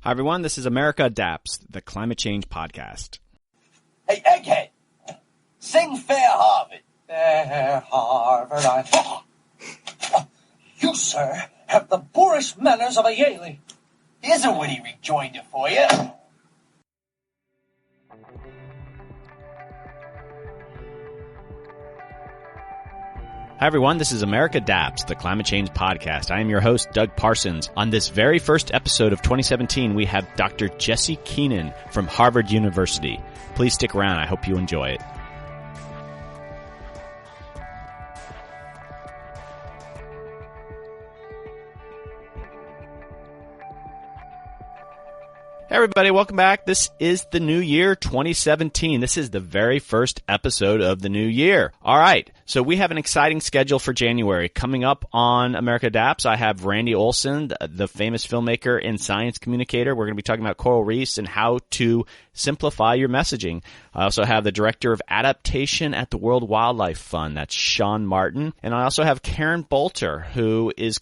Hi, everyone. This is America Adapts, the climate change podcast. Hey, Egghead, sing Fair Harvard. Fair Harvard, You, sir, have the boorish manners of a Yaley. Here's a witty rejoinder for you. Hi, everyone. This is America Adapts, the climate change podcast. I am your host, Doug Parsons. On this very first episode of 2017, we have Dr. Keenan from Harvard University. Please stick around. I hope you enjoy it. Hey everybody, welcome back. This is the new year, 2017. This is the very first episode of the new year. All right, so we have an exciting schedule for January. Coming up on America Adapts, I have Randy Olson, the famous filmmaker and science communicator. We're going to be talking about coral reefs and how to simplify your messaging. I also have the director of Adaptation at the World Wildlife Fund. That's Sean Martin. And I also have Karen Bolter, who is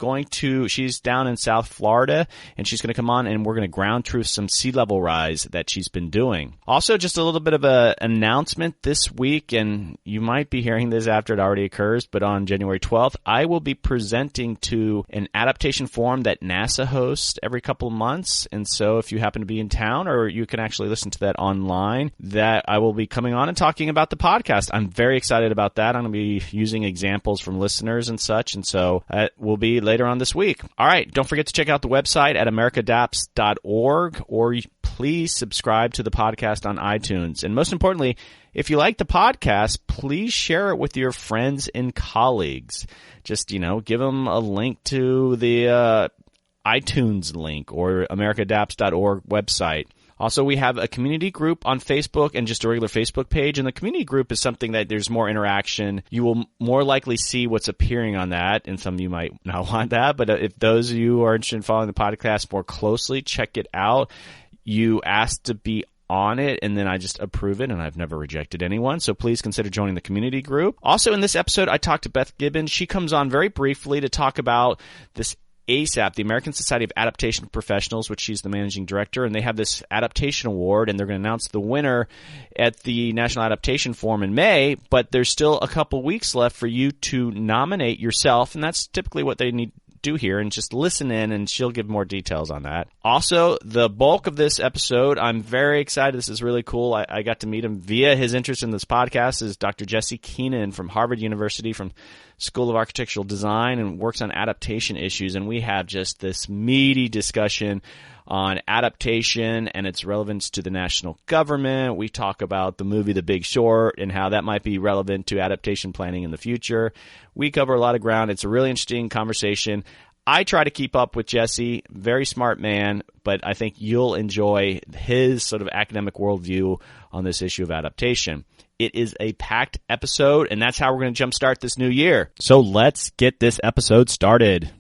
she's down in South Florida, and she's going to come on and we're going to ground truth some sea level rise that she's been doing. Also, just a little bit of an announcement this week, and you might be hearing this after it already occurs, but on January 12th, I will be presenting to an adaptation forum that NASA hosts every couple of months. And so if you happen to be in town, or you can actually listen to that online, that I will be coming on and talking about the podcast. I'm very excited about that. I'm going to be using examples from listeners and such, and so that will be later on this week. All right, don't forget to check out the website at americadapts.org, or please subscribe to the podcast on iTunes. And most importantly, if you like the podcast, please share it with your friends and colleagues. Just, give them a link to the iTunes link or americadapts.org website. Also, we have a community group on Facebook and just a regular Facebook page. And the community group is something that there's more interaction. You will more likely see what's appearing on that, and some of you might not want that. But if those of you are interested in following the podcast more closely, check it out. You asked to be on it, and then I just approve it, and I've never rejected anyone. So please consider joining the community group. Also, in this episode, I talked to Beth Gibbons. She comes on very briefly to talk about this ASAP, the American Society of Adaptation Professionals, which she's the managing director, and they have this adaptation award, and they're going to announce the winner at the National Adaptation Forum in May, but there's still a couple weeks left for you to nominate yourself, and that's typically what they need to do here, and just listen in, and she'll give more details on that. Also, the bulk of this episode, I'm very excited. This is really cool. I got to meet him via his interest in this podcast, is Dr. Keenan from Harvard University, from School of Architectural Design, and works on adaptation issues. And we have just this meaty discussion on adaptation and its relevance to the national government. We talk about the movie The Big Short and how that might be relevant to adaptation planning in the future. We cover a lot of ground. It's a really interesting conversation. I try to keep up with Jesse, very smart man, but I think you'll enjoy his sort of academic worldview on this issue of adaptation. It is a packed episode, and that's how we're going to jumpstart this new year. So let's get this episode started.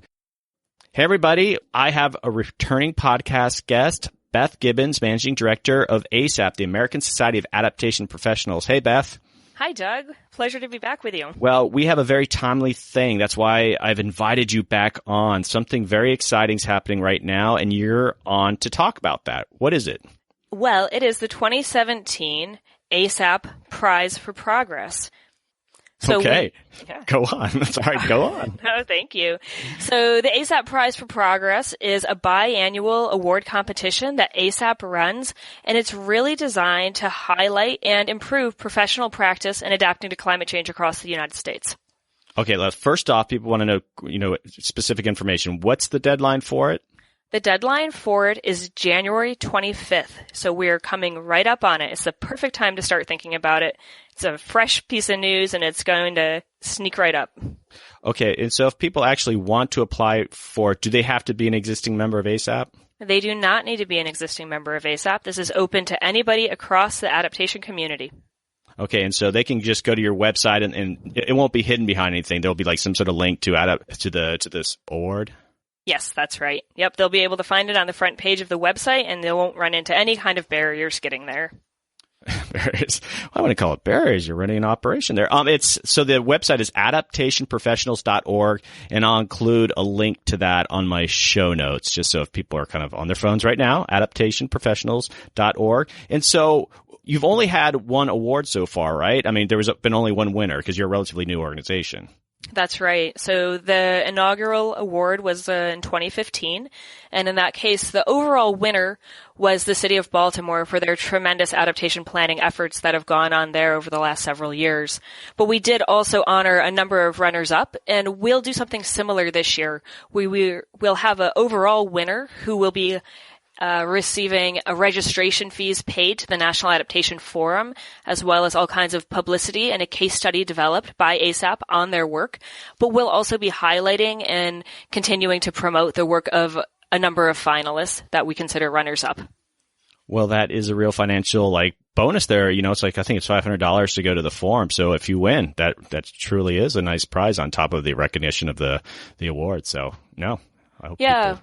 Hey, everybody. I have a returning podcast guest, Beth Gibbons, Managing Director of ASAP, the American Society of Adaptation Professionals. Hey, Beth. Hi, Doug. Pleasure to be back with you. Well, we have a very timely thing. That's why I've invited you back on. Something very exciting is happening right now, and you're on to talk about that. What is it? Well, it is the 2017 ASAP Prize for Progress. So okay. Go on. Sorry, go on. Oh, thank you. So the ASAP Prize for Progress is a biannual award competition that ASAP runs, and it's really designed to highlight and improve professional practice in adapting to climate change across the United States. Okay, first off, people want to know, specific information. What's the deadline for it? The deadline for it is January 25th, so we're coming right up on it. It's the perfect time to start thinking about it. It's a fresh piece of news, and it's going to sneak right up. Okay, and so if people actually want to apply for it, do they have to be an existing member of ASAP? They do not need to be an existing member of ASAP. This is open to anybody across the adaptation community. Okay, and so they can just go to your website, and it won't be hidden behind anything. There'll be like some sort of link to this award. Yes, that's right. Yep, they'll be able to find it on the front page of the website, and they won't run into any kind of barriers getting there. barriers. I want to call it barriers. You're running an operation there. So the website is adaptationprofessionals.org, and I'll include a link to that on my show notes, just so if people are kind of on their phones right now, adaptationprofessionals.org. And so you've only had one award so far, right? I mean, been only one winner because you're a relatively new organization. That's right. So the inaugural award was in 2015. And in that case, the overall winner was the city of Baltimore for their tremendous adaptation planning efforts that have gone on there over the last several years. But we did also honor a number of runners-up, and we'll do something similar this year. We'll have an overall winner who will be receiving a registration fees paid to the National Adaptation Forum, as well as all kinds of publicity and a case study developed by ASAP on their work. But we'll also be highlighting and continuing to promote the work of a number of finalists that we consider runners-up. Well, that is a real financial bonus there. It's I think it's $500 to go to the forum. So if you win, that truly is a nice prize on top of the recognition of the award. So no, I hope people...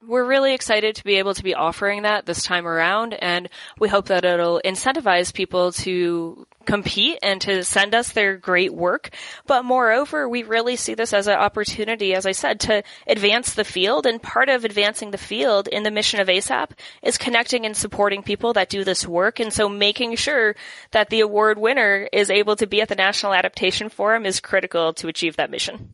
We're really excited to be able to be offering that this time around, and we hope that it'll incentivize people to compete and to send us their great work. But moreover, we really see this as an opportunity, as I said, to advance the field. And part of advancing the field in the mission of ASAP is connecting and supporting people that do this work. And so making sure that the award winner is able to be at the National Adaptation Forum is critical to achieve that mission.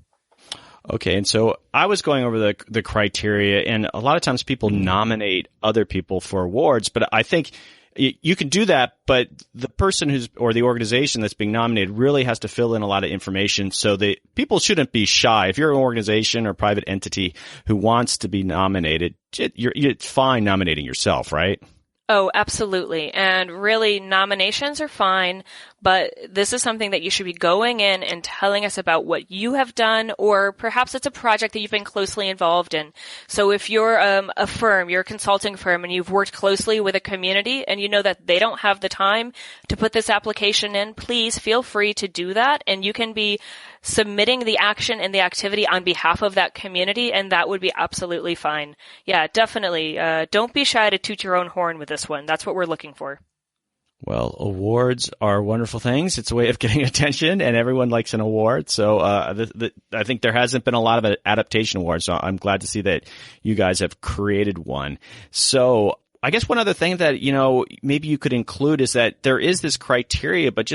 Okay, and so I was going over the criteria, and a lot of times people nominate other people for awards, but I think you can do that, but the person or the organization that's being nominated really has to fill in a lot of information, so people shouldn't be shy. If you're an organization or private entity who wants to be nominated, you're fine nominating yourself, right? Oh, absolutely. And really, nominations are fine, but this is something that you should be going in and telling us about what you have done, or perhaps it's a project that you've been closely involved in. So if you're a firm, you're a consulting firm, and you've worked closely with a community and you know that they don't have the time to put this application in, please feel free to do that, and you can be submitting the action and the activity on behalf of that community, and that would be absolutely fine. Yeah, definitely. Don't be shy to toot your own horn with this one. That's what we're looking for. Well, awards are wonderful things. It's a way of getting attention, and everyone likes an award. So I think there hasn't been a lot of adaptation awards, so I'm glad to see that you guys have created one. So I guess one other thing that, maybe you could include is that there is this criteria, but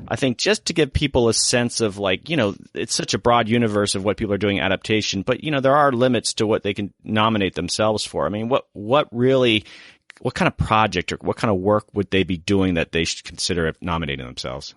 I think just to give people a sense of it's such a broad universe of what people are doing adaptation, but, there are limits to what they can nominate themselves for. I mean, what kind of project or what kind of work would they be doing that they should consider nominating themselves?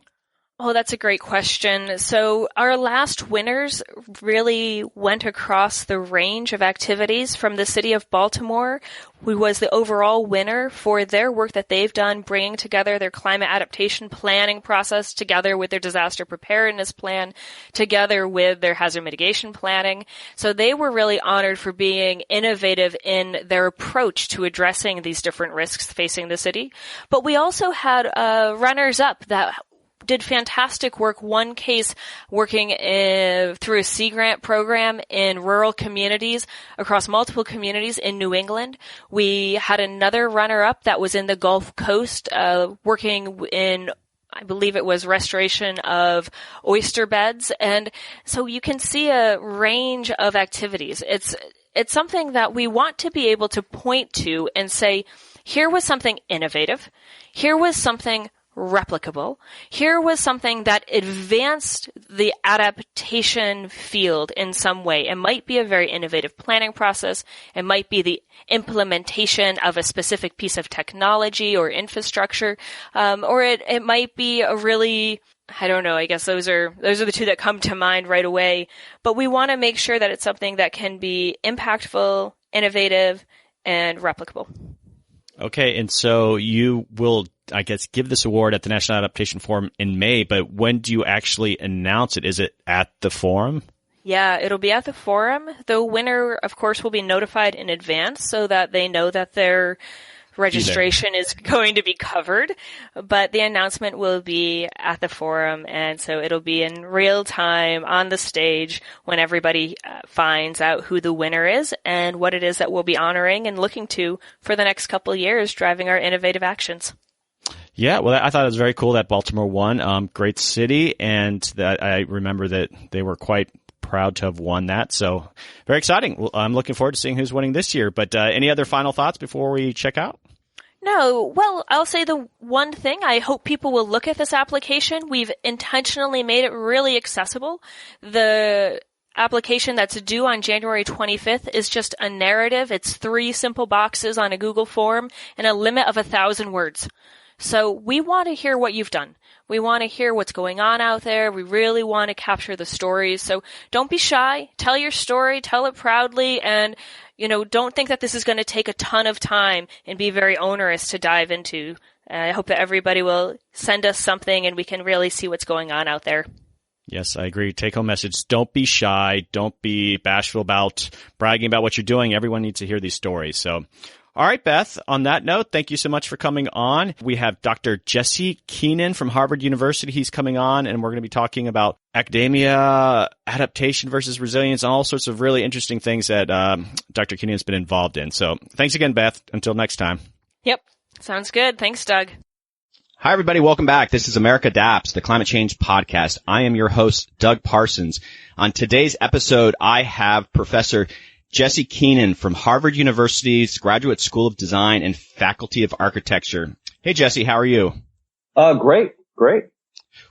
Oh, that's a great question. So our last winners really went across the range of activities from the city of Baltimore, who was the overall winner for their work that they've done, bringing together their climate adaptation planning process together with their disaster preparedness plan, together with their hazard mitigation planning. So they were really honored for being innovative in their approach to addressing these different risks facing the city. But we also had runners-up that did fantastic work. One case working through a Sea Grant program in rural communities across multiple communities in New England. We had another runner-up that was in the Gulf Coast, working in, I believe it was restoration of oyster beds. And so you can see a range of activities. It's something that we want to be able to point to and say, here was something innovative. Here was something replicable. Here was something that advanced the adaptation field in some way. It might be a very innovative planning process. It might be the implementation of a specific piece of technology or infrastructure, or it might be a really, I don't know, I guess those are the two that come to mind right away. But we want to make sure that it's something that can be impactful, innovative, and replicable. Okay, and so you will, I guess, give this award at the National Adaptation Forum in May, but when do you actually announce it? Is it at the forum? Yeah, it'll be at the forum. The winner, of course, will be notified in advance so that they know that their registration is going to be covered, but the announcement will be at the forum, and so it'll be in real time on the stage when everybody finds out who the winner is and what it is that we'll be honoring and looking to for the next couple of years, driving our innovative actions. Yeah, well, I thought it was very cool that Baltimore won. Great city, and that I remember that they were quite proud to have won that. So very exciting. Well, I'm looking forward to seeing who's winning this year. But any other final thoughts before we check out? No, well, I'll say the one thing, I hope people will look at this application. We've intentionally made it really accessible. The application that's due on January 25th is just a narrative. It's 3 simple boxes on a Google form and a limit of 1,000 words. So we want to hear what you've done. We want to hear what's going on out there. We really want to capture the stories. So don't be shy. Tell your story. Tell it proudly. And, don't think that this is going to take a ton of time and be very onerous to dive into. I hope that everybody will send us something and we can really see what's going on out there. Yes, I agree. Take home message. Don't be shy. Don't be bashful about bragging about what you're doing. Everyone needs to hear these stories. So, all right, Beth, on that note, thank you so much for coming on. We have Dr. Jesse Keenan from Harvard University. He's coming on, and we're going to be talking about academia, adaptation versus resilience, and all sorts of really interesting things that Dr. Keenan has been involved in. So thanks again, Beth. Until next time. Yep. Sounds good. Thanks, Doug. Hi, everybody. Welcome back. This is America Adapts, the climate change podcast. I am your host, Doug Parsons. On today's episode, I have Professor Jesse Keenan from Harvard University's Graduate School of Design and Faculty of Architecture. Hey, Jesse, how are you? Great.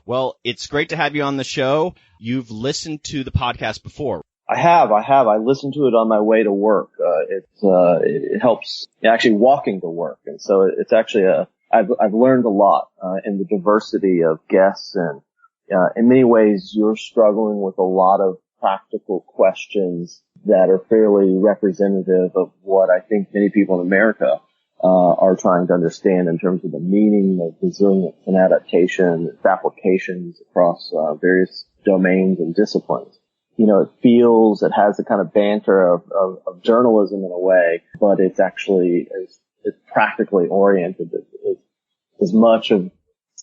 Well, it's great to have you on the show. You've listened to the podcast before. I have. I listened to it on my way to work. It helps actually walking to work. And so it's actually I've learned a lot, in the diversity of guests, and, in many ways you're struggling with a lot of practical questions that are fairly representative of what I think many people in America are trying to understand in terms of the meaning of resilience and adaptation, its applications across various domains and disciplines. It has the kind of banter of journalism in a way, but it's actually it's practically oriented as much of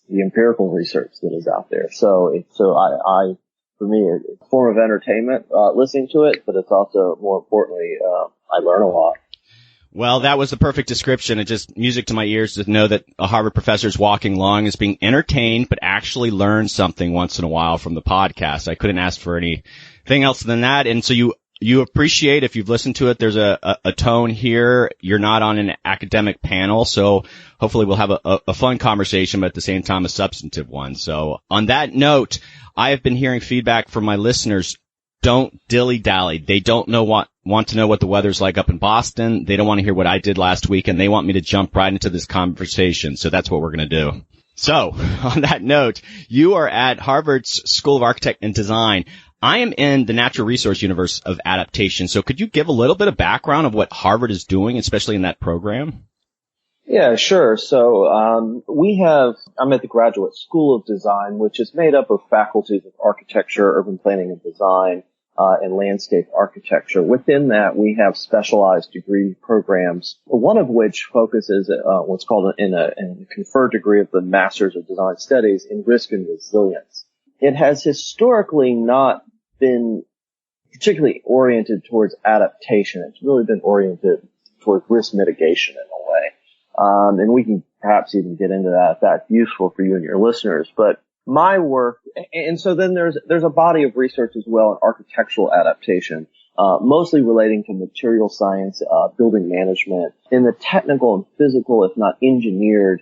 the empirical research that is out there. For me, it's a form of entertainment, listening to it, but it's also, more importantly, I learn a lot. Well, that was the perfect description. It's just music to my ears to know that a Harvard professor is walking along, is being entertained, but actually learn something once in a while from the podcast. I couldn't ask for anything else than that. And so you appreciate, if you've listened to it, there's a tone here. You're not on an academic panel, so hopefully we'll have a fun conversation, but at the same time a substantive one. So on that note, I have been hearing feedback from my listeners. Don't dilly-dally. They don't want to know what the weather's like up in Boston. They don't want to hear what I did last week, and they want me to jump right into this conversation. So that's what we're going to do. So on that note, you are at Harvard's School of Architecture and Design. I am in the natural resource universe of adaptation. So could you give a little bit of background of what Harvard is doing, especially in that program? Yeah, sure. So, I'm at the Graduate School of Design, which is made up of faculties of architecture, urban planning and design, and landscape architecture. Within that, we have specialized degree programs, one of which focuses what's called in a conferred degree of the Masters of Design Studies in risk and resilience. It has historically not been particularly oriented towards adaptation. It's really been oriented towards risk mitigation in a way. And we can perhaps even get into that if that's useful for you and your listeners. But my work, and so then there's a body of research as well in architectural adaptation, mostly relating to material science, building management, in the technical and physical, if not engineered,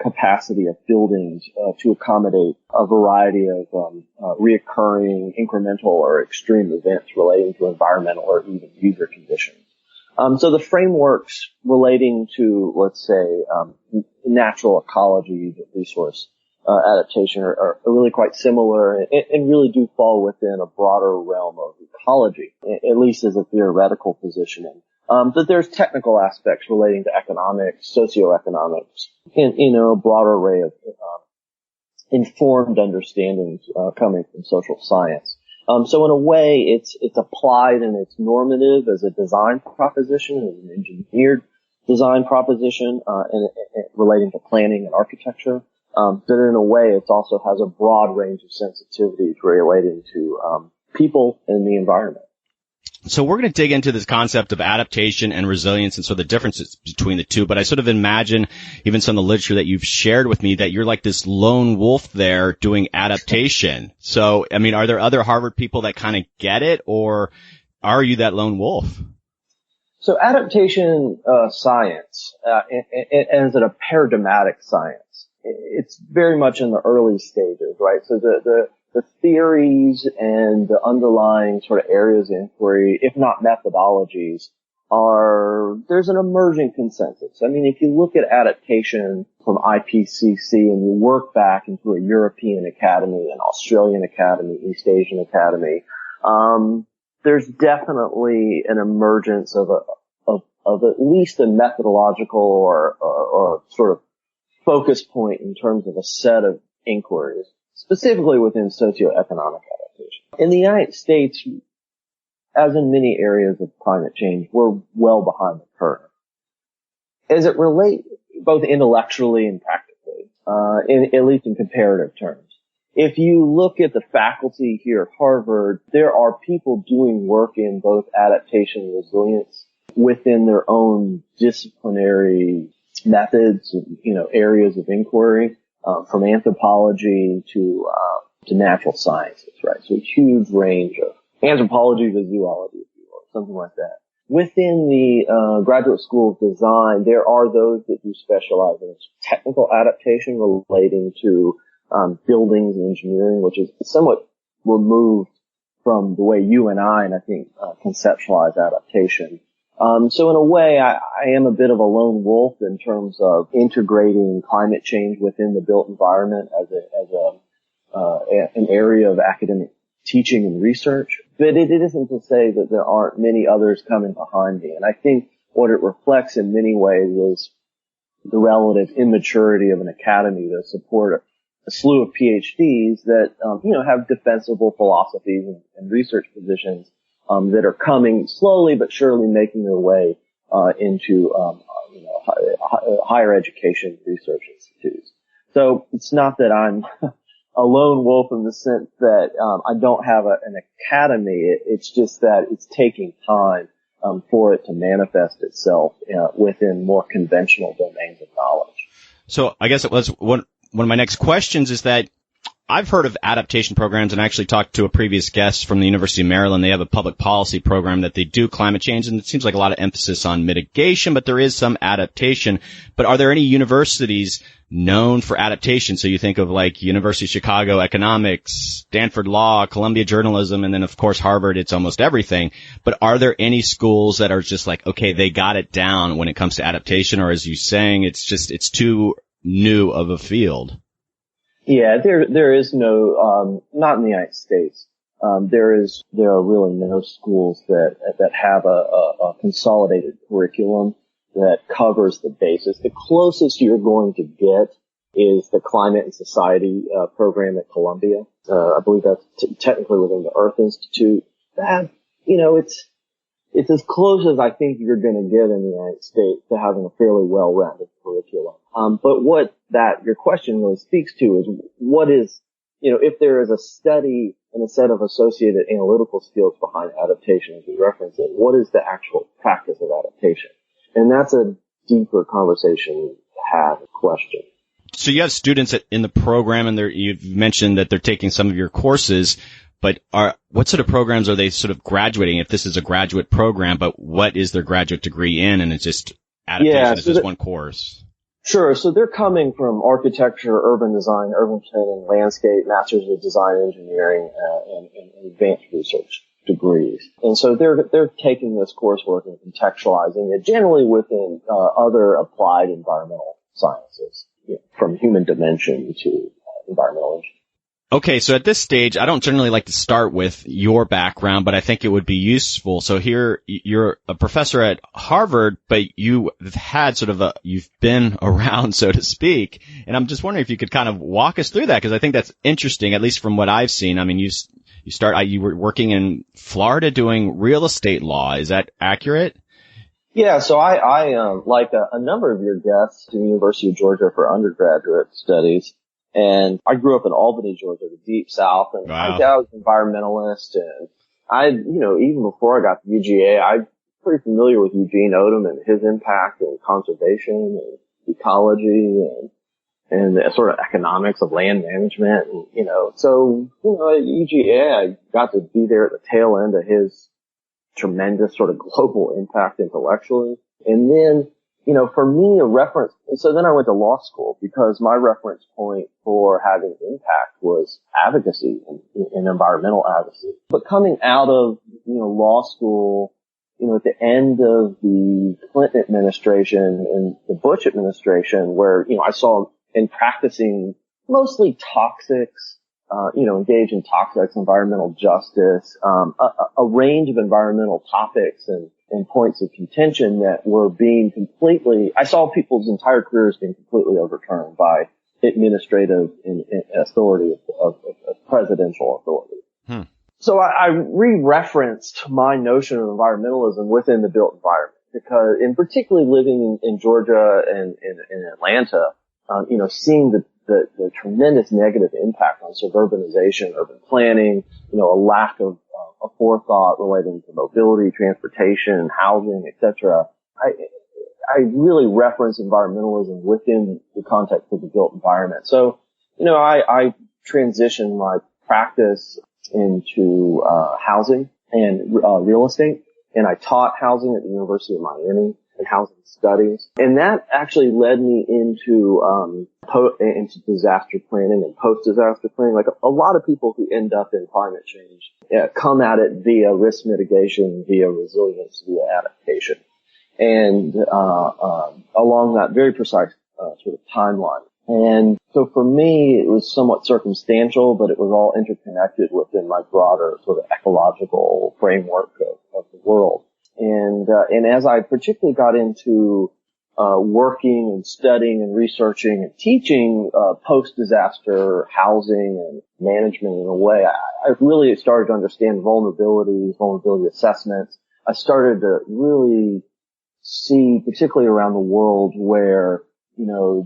capacity of buildings to accommodate a variety of reoccurring, incremental, or extreme events relating to environmental or even user conditions. So the frameworks relating to, let's say, natural ecology, resource adaptation are really quite similar and really do fall within a broader realm of ecology, at least as a theoretical positioning. But there's technical aspects relating to economics, socioeconomics, and, a broader array of informed understandings coming from social science. So in a way, it's applied and it's normative as a design proposition, as an engineered design proposition, and relating to planning and architecture. But in a way, it also has a broad range of sensitivities relating to people and the environment. So we're going to dig into this concept of adaptation and resilience and sort of the differences between the two. But I sort of imagine, even some of the literature that you've shared with me, that you're like this lone wolf there doing adaptation. So, I mean, are there other Harvard people that kind of get it, or are you that lone wolf? So adaptation science, and is it a paradigmatic science? It's very much in the early stages, right? So the theories and the underlying sort of areas of inquiry, if not methodologies, there's an emerging consensus. I mean, if you look at adaptation from IPCC and you work back into a European academy, an Australian academy, East Asian academy, there's definitely an emergence of at least a methodological or sort of focus point in terms of a set of inquiries, specifically within socioeconomic adaptation. In the United States, as in many areas of climate change, we're well behind the curve. As it relates both intellectually and practically, at least in comparative terms. If you look at the faculty here at Harvard, there are people doing work in both adaptation and resilience within their own disciplinary methods, areas of inquiry, from anthropology to natural sciences, right? So a huge range of anthropology to zoology, if you will, something like that. Within the Graduate School of Design, there are those that do specialize in technical adaptation relating to buildings and engineering, which is somewhat removed from the way you and I think, conceptualize adaptation. So in a way, I am a bit of a lone wolf in terms of integrating climate change within the built environment as an area of academic teaching and research. But it isn't to say that there aren't many others coming behind me. And I think what it reflects in many ways is the relative immaturity of an academy to support a slew of PhDs that, have defensible philosophies and research positions that are coming slowly but surely making their way into higher education research institutes. So it's not that I'm a lone wolf in the sense that I don't have an academy. It's just that it's taking time for it to manifest itself within more conventional domains of knowledge. So I guess it was one of my next questions is that I've heard of adaptation programs and actually talked to a previous guest from the University of Maryland. They have a public policy program that they do climate change, and it seems like a lot of emphasis on mitigation, but there is some adaptation. But are there any universities known for adaptation? So you think of like University of Chicago Economics, Stanford Law, Columbia Journalism, and then of course Harvard, it's almost everything. But are there any schools that are just like, okay, they got it down when it comes to adaptation, or as you saying, it's too new of a field? Yeah, there is no, not in the United States. There are really no schools that have a consolidated curriculum that covers the basis. The closest you're going to get is the Climate and Society, program at Columbia. I believe that's technically within the Earth Institute. That, it's as close as I think you're going to get in the United States to having a fairly well-rounded curriculum. But what your question really speaks to is what is, if there is a study and a set of associated analytical skills behind adaptation, as you reference it, what is the actual practice of adaptation? And that's a deeper conversation to have, a question. So you have students in the program, and you've mentioned that they're taking some of your courses, but what sort of programs are they sort of graduating? If this is a graduate program, but what is their graduate degree in? And it's just adaptation is just one course. Sure. So they're coming from architecture, urban design, urban planning, landscape, masters of design engineering, and advanced research degrees. And so they're taking this coursework and contextualizing it generally within other applied environmental sciences, from human dimension to environmental engineering. Okay, so at this stage, I don't generally like to start with your background, but I think it would be useful. So here, you're a professor at Harvard, but you've had you've been around, so to speak. And I'm just wondering if you could kind of walk us through that, because I think that's interesting, at least from what I've seen. I mean, you were working in Florida doing real estate law. Is that accurate? Yeah, so I like a number of your guests at the University of Georgia for undergraduate studies. And I grew up in Albany, Georgia, the deep south, and wow. I was an environmentalist and even before I got to UGA, I'm pretty familiar with Eugene Odom and his impact in conservation and ecology and the sort of economics of land management. And, so, at UGA, I got to be there at the tail end of his tremendous sort of global impact intellectually. And then, for me, so then I went to law school because my reference point for having impact was advocacy and environmental advocacy. But coming out of, law school, at the end of the Clinton administration and the Bush administration where, I saw in practicing mostly toxics, engage in toxics, environmental justice, a range of environmental topics and points of contention that were being I saw people's entire careers being completely overturned by administrative authority of presidential authority. So I re-referenced my notion of environmentalism within the built environment because, in particularly living in Georgia and in Atlanta, seeing the tremendous negative impact on suburbanization, urban planning, a lack of forethought relating to mobility, transportation, housing, etc. I really reference environmentalism within the context of the built environment. So, I transitioned my practice into housing and real estate, and I taught housing at the University of Miami and housing studies, and that actually led me into disaster planning and post-disaster planning. Like a lot of people who end up in climate change come at it via risk mitigation, via resilience, via adaptation, and along that very precise sort of timeline. And so for me, it was somewhat circumstantial, but it was all interconnected within my broader sort of ecological framework of the world. And as I particularly got into working and studying and researching and teaching post-disaster housing and management in a way, I really started to understand vulnerability assessments. I started to really see, particularly around the world, where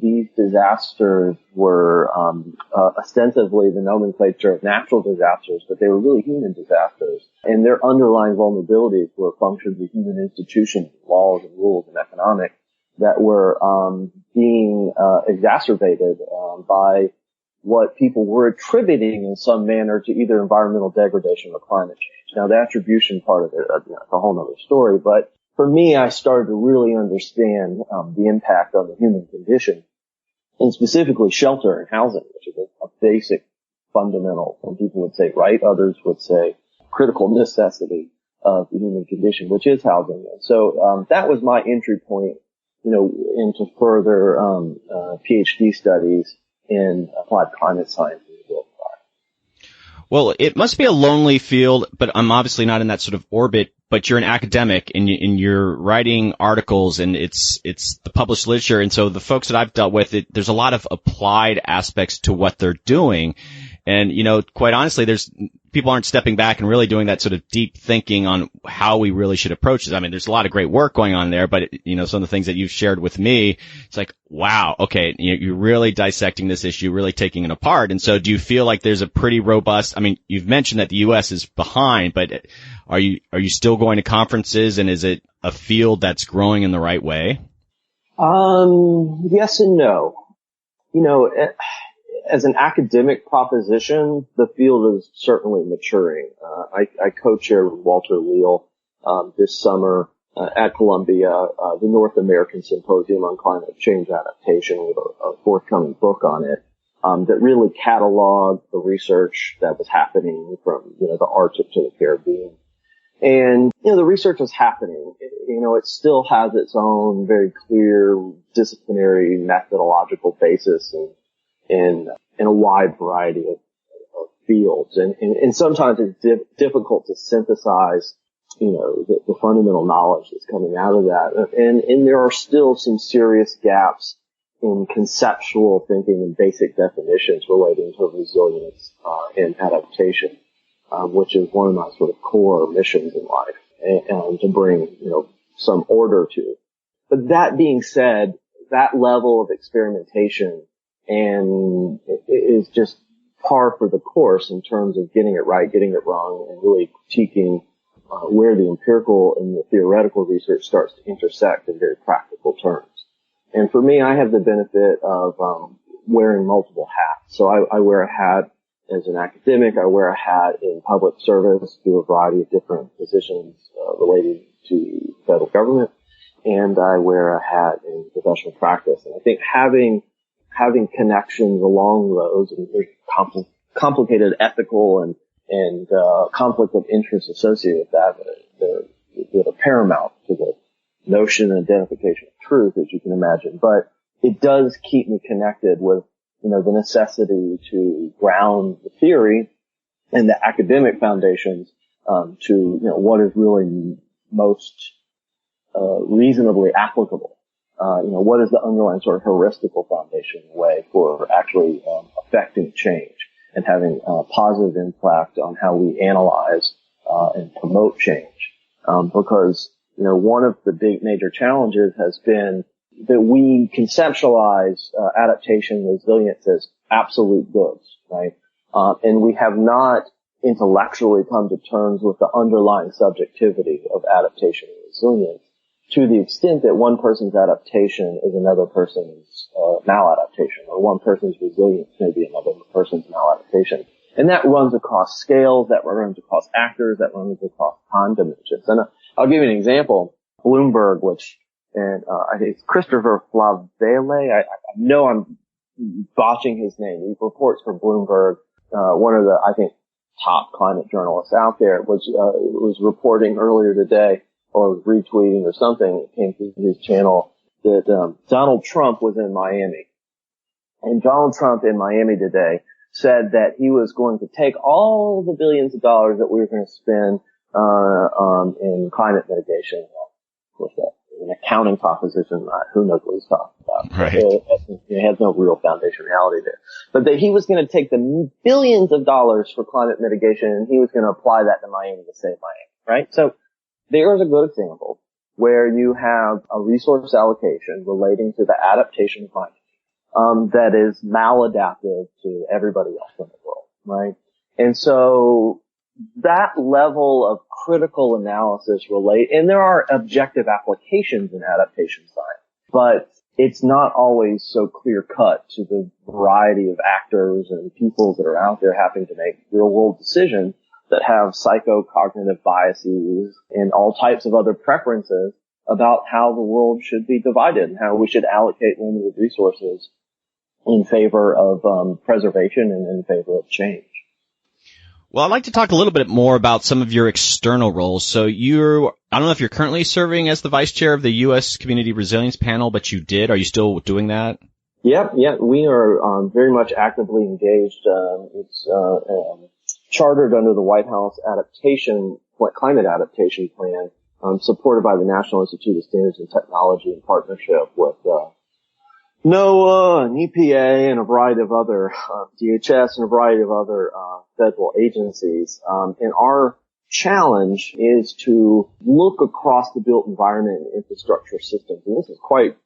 these disasters were ostensibly the nomenclature of natural disasters, but they were really human disasters. And their underlying vulnerabilities were functions of human institutions, laws and rules and economics that were being exacerbated by what people were attributing in some manner to either environmental degradation or climate change. Now, the attribution part of it is a whole other story, but for me, I started to really understand the impact on the human condition, and specifically shelter and housing, which is a basic fundamental. Some people would say right, others would say critical necessity of the human condition, which is housing. And so that was my entry point, into further PhD studies in applied climate science. Well, it must be a lonely field, but I'm obviously not in that sort of orbit. But you're an academic and you're writing articles, and it's the published literature. And so the folks that I've dealt with, there's a lot of applied aspects to what they're doing. And, quite honestly, people aren't stepping back and really doing that sort of deep thinking on how we really should approach this. I mean, there's a lot of great work going on there, but, some of the things that you've shared with me, it's like, wow, okay, you're really dissecting this issue, really taking it apart. And so do you feel like there's a pretty robust, you've mentioned that the U.S. is behind, but are you still going to conferences, and is it a field that's growing in the right way? Yes and no. As an academic proposition, the field is certainly maturing. I co-chair with Walter Leal this summer at Columbia the North American Symposium on Climate Change Adaptation, with a forthcoming book on it that really cataloged the research that was happening from the Arctic to the Caribbean. And the research is happening. It still has its own very clear disciplinary methodological basis in a wide variety of fields. And sometimes it's difficult to synthesize, the fundamental knowledge that's coming out of that. And there are still some serious gaps in conceptual thinking and basic definitions relating to resilience, and adaptation, which is one of my sort of core missions in life, and to bring, some order to. But that being said, that level of experimentation and it is just par for the course in terms of getting it right, getting it wrong, and really critiquing where the empirical and the theoretical research starts to intersect in very practical terms. And for me, I have the benefit of wearing multiple hats. So I wear a hat as an academic. I wear a hat in public service through a variety of different positions related to federal government, and I wear a hat in professional practice. And I think having connections along those, and there's complicated ethical and conflict of interest associated with that that are paramount to the notion and identification of truth, as you can imagine. But it does keep me connected with, the necessity to ground the theory and the academic foundations to, what is really most reasonably applicable. What is the underlying sort of heuristical foundation way for actually affecting change and having a positive impact on how we analyze and promote change. Because, one of the big major challenges has been that we conceptualize adaptation and resilience as absolute goods, right? And we have not intellectually come to terms with the underlying subjectivity of adaptation and resilience, to the extent that one person's adaptation is another person's maladaptation, or one person's resilience may be another person's maladaptation. And that runs across scales, that runs across actors, that runs across time dimensions. And I'll give you an example. Bloomberg, I think it's Christopher Flavelle. I know I'm botching his name. He reports for Bloomberg, one of the, I think, top climate journalists out there, was reporting earlier today, or was retweeting or something, it came through his channel, that Donald Trump was in Miami. And Donald Trump in Miami today said that he was going to take all the billions of dollars that we were going to spend in climate mitigation. What's that? An accounting proposition. Who knows what he's talking about? Right. It has no real foundation reality there. But that he was going to take the billions of dollars for climate mitigation and he was going to apply that to Miami to save Miami. Right? So there's a good example where you have a resource allocation relating to the adaptation of climate that is maladaptive to everybody else in the world, right? And so that level of critical analysis and there are objective applications in adaptation science, but it's not always so clear cut to the variety of actors and people that are out there having to make real world decisions that have psychocognitive biases and all types of other preferences about how the world should be divided and how we should allocate limited resources in favor of preservation and in favor of change. Well, I'd like to talk a little bit more about some of your external roles. So I don't know if you're currently serving as the vice chair of the U.S. Community Resilience Panel, but you did. Are you still doing that? Yeah, we are very much actively engaged. It's chartered under the White House climate adaptation plan, supported by the National Institute of Standards and Technology in partnership with NOAA and EPA and a variety of other DHS and a variety of other federal agencies. And our challenge is to look across the built environment and infrastructure systems. And this is quite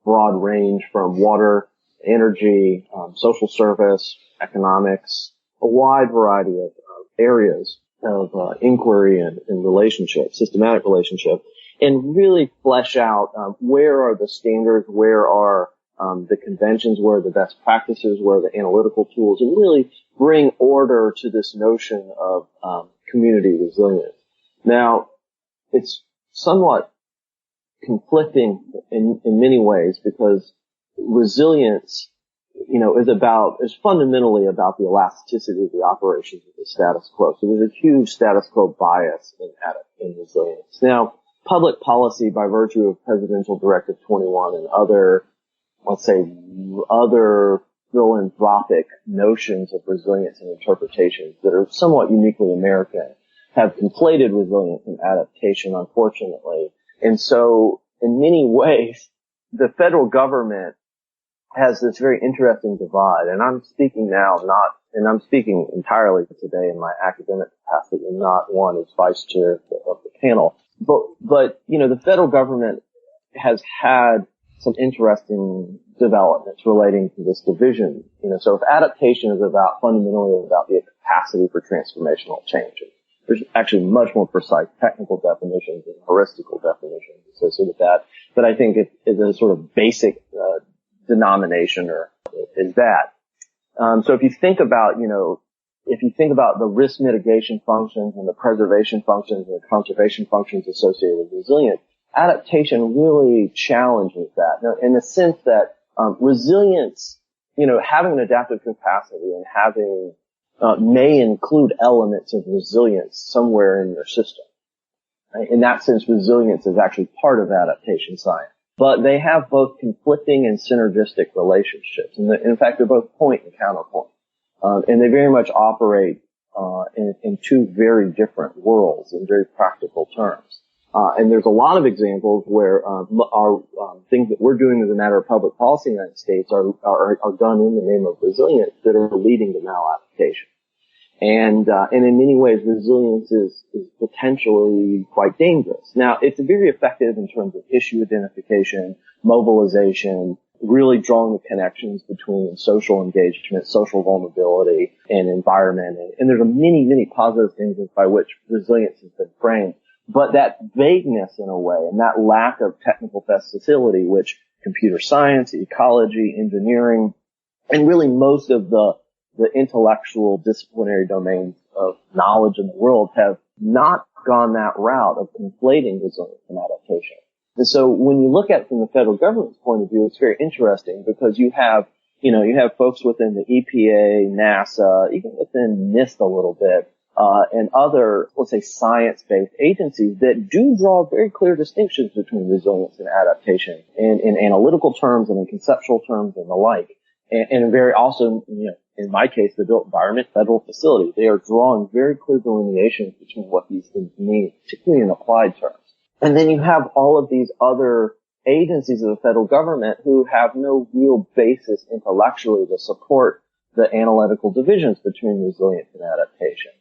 broad range from water, energy, social service, economics, a wide variety of areas of inquiry and relationship, systematic relationship, and really flesh out where are the standards, where are the conventions, where are the best practices, where are the analytical tools, and really bring order to this notion of community resilience. Now, it's somewhat conflicting in many ways because resilience, is fundamentally about the elasticity of the operations of the status quo. So there's a huge status quo bias in resilience. Now, public policy by virtue of Presidential Directive 21 and other philanthropic notions of resilience and interpretations that are somewhat uniquely American have conflated resilience and adaptation, unfortunately. And so, in many ways, the federal government has this very interesting divide, and I'm speaking entirely today in my academic capacity and not one as vice chair of the panel. But the federal government has had some interesting developments relating to this division. So if adaptation is fundamentally about the capacity for transformational change, there's actually much more precise technical definitions and heuristical definitions associated with that. But I think it is a sort of basic denomination is that. So if you think about the risk mitigation functions and the preservation functions and the conservation functions associated with resilience, adaptation really challenges that. Now, in the sense that resilience, having an adaptive capacity and having may include elements of resilience somewhere in your system. Right? In that sense, resilience is actually part of adaptation science. But they have both conflicting and synergistic relationships. And in fact, they're both point and counterpoint. And they very much operate in two very different worlds in very practical terms. And there's a lot of examples where our things that we're doing as a matter of public policy in the United States are done in the name of resilience that are leading to maladaptation. And in many ways, resilience is potentially quite dangerous. Now, it's very effective in terms of issue identification, mobilization, really drawing the connections between social engagement, social vulnerability, and environment. And there's many, many positive things by which resilience has been framed. But that vagueness in a way, and that lack of technical facility, which computer science, ecology, engineering, and really most of the intellectual disciplinary domains of knowledge in the world have not gone that route of conflating resilience and adaptation. And so when you look at it from the federal government's point of view, it's very interesting because you have folks within the EPA, NASA, even within NIST a little bit, and other, let's say, science-based agencies that do draw very clear distinctions between resilience and adaptation in analytical terms and in conceptual terms and the like. And very also, in my case, the built environment federal facility, they are drawing very clear delineations between what these things mean, particularly in applied terms. And then you have all of these other agencies of the federal government who have no real basis intellectually to support the analytical divisions between resilience and adaptation.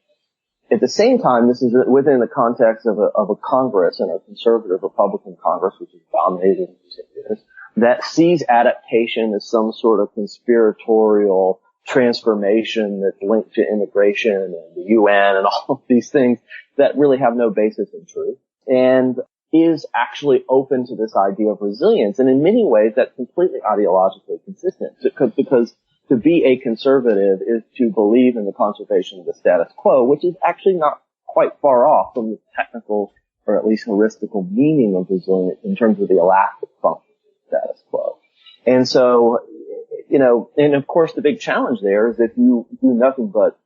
At the same time, this is within the context of a Congress and a conservative Republican Congress, which is dominated in recent years, that sees adaptation as some sort of conspiratorial transformation that's linked to immigration and the UN and all of these things that really have no basis in truth, and is actually open to this idea of resilience. And in many ways, that's completely ideologically consistent because to be a conservative is to believe in the conservation of the status quo, which is actually not quite far off from the technical or at least heuristical meaning of resilience in terms of the elastic function of the status quo. And so, and of course the big challenge there is if you do nothing but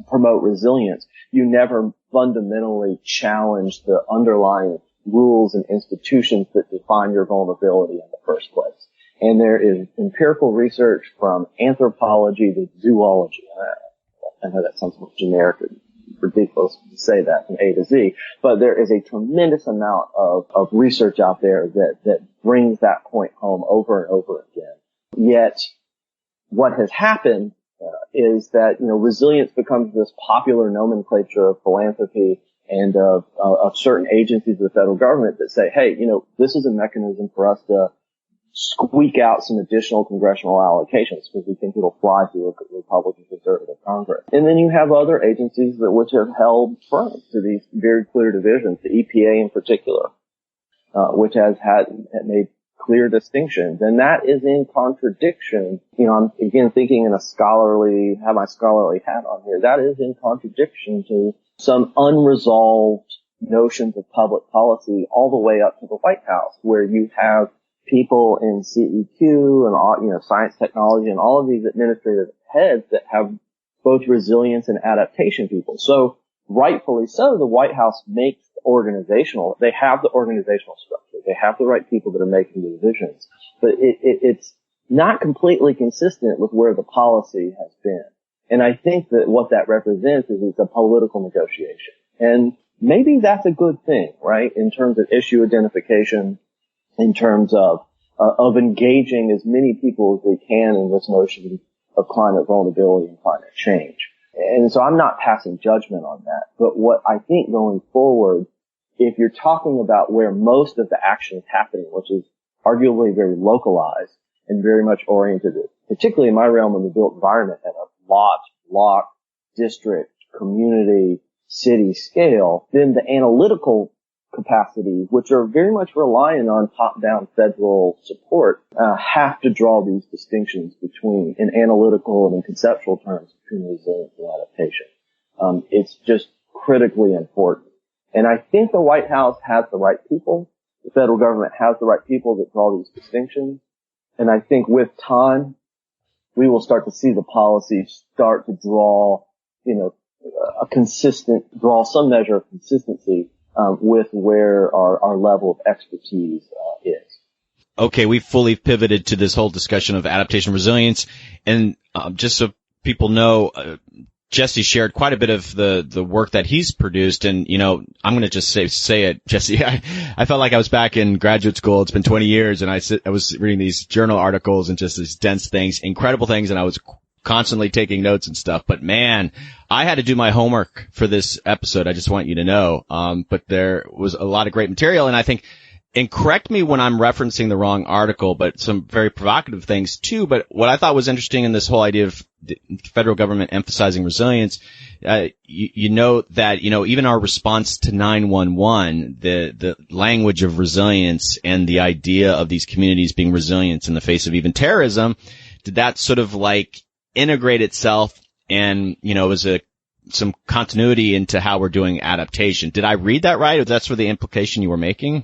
promote resilience, you never fundamentally challenge the underlying rules and institutions that define your vulnerability in the first place. And there is empirical research from anthropology to zoology. I know that sounds generic and ridiculous to say that from A to Z, but there is a tremendous amount of research out there that brings that point home over and over again. Yet, what has happened is that, resilience becomes this popular nomenclature of philanthropy and of certain agencies of the federal government that say, hey, this is a mechanism for us to squeak out some additional congressional allocations because we think it'll fly through a Republican conservative Congress. And then you have other agencies which have held firm to these very clear divisions, the EPA in particular, which has made clear distinctions. And that is in contradiction. I'm again thinking have my scholarly hat on here. That is in contradiction to some unresolved notions of public policy all the way up to the White House, where you have people in CEQ and science, technology, and all of these administrative heads that have both resilience and adaptation people. So rightfully so, the White House makes they have the organizational structure. They have the right people that are making the decisions. But it's not completely consistent with where the policy has been. And I think that what that represents is it's a political negotiation. And maybe that's a good thing, right? In terms of issue identification, in terms of engaging as many people as we can in this notion of climate vulnerability and climate change. And so I'm not passing judgment on that. But what I think going forward, if you're talking about where most of the action is happening, which is arguably very localized and very much oriented, particularly in my realm of the built environment, at a lot, block, district, community, city scale, then the analytical capacities, which are very much reliant on top-down federal support, have to draw these distinctions between, in analytical and in conceptual terms, between resilience and adaptation. It's just critically important. And I think the White House has the right people. The federal government has the right people that draw these distinctions. And I think with time, we will start to see the policies start to draw, draw some measure of consistency with where our level of expertise is. Okay, we've fully pivoted to this whole discussion of adaptation resilience, and just so people know, Jesse shared quite a bit of the work that he's produced, and I'm going to just say it, Jesse. I felt like I was back in graduate school. It's been 20 years, and I was reading these journal articles and just these dense things, incredible things, and I was constantly taking notes and stuff. But man, I had to do my homework for this episode. I just want you to know. But there was a lot of great material, and I think, and correct me when I'm referencing the wrong article, but some very provocative things too. But what I thought was interesting in this whole idea of the federal government emphasizing resilience, you know that, even our response to 9/11, the language of resilience and the idea of these communities being resilient in the face of even terrorism, did that sort of like integrate itself and, was some continuity into how we're doing adaptation. Did I read that right? Or that's sort of the implication you were making?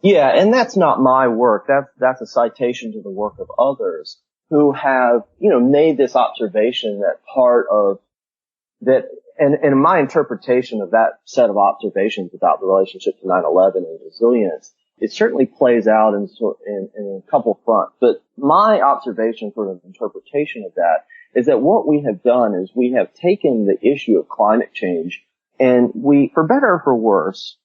Yeah, and that's not my work. That's a citation to the work of others who have, made this observation that part of that, and my interpretation of that set of observations about the relationship to 9/11 and resilience, it certainly plays out in a couple fronts. But my observation, sort of interpretation of that, is that what we have done is we have taken the issue of climate change, and we, for better or for worse,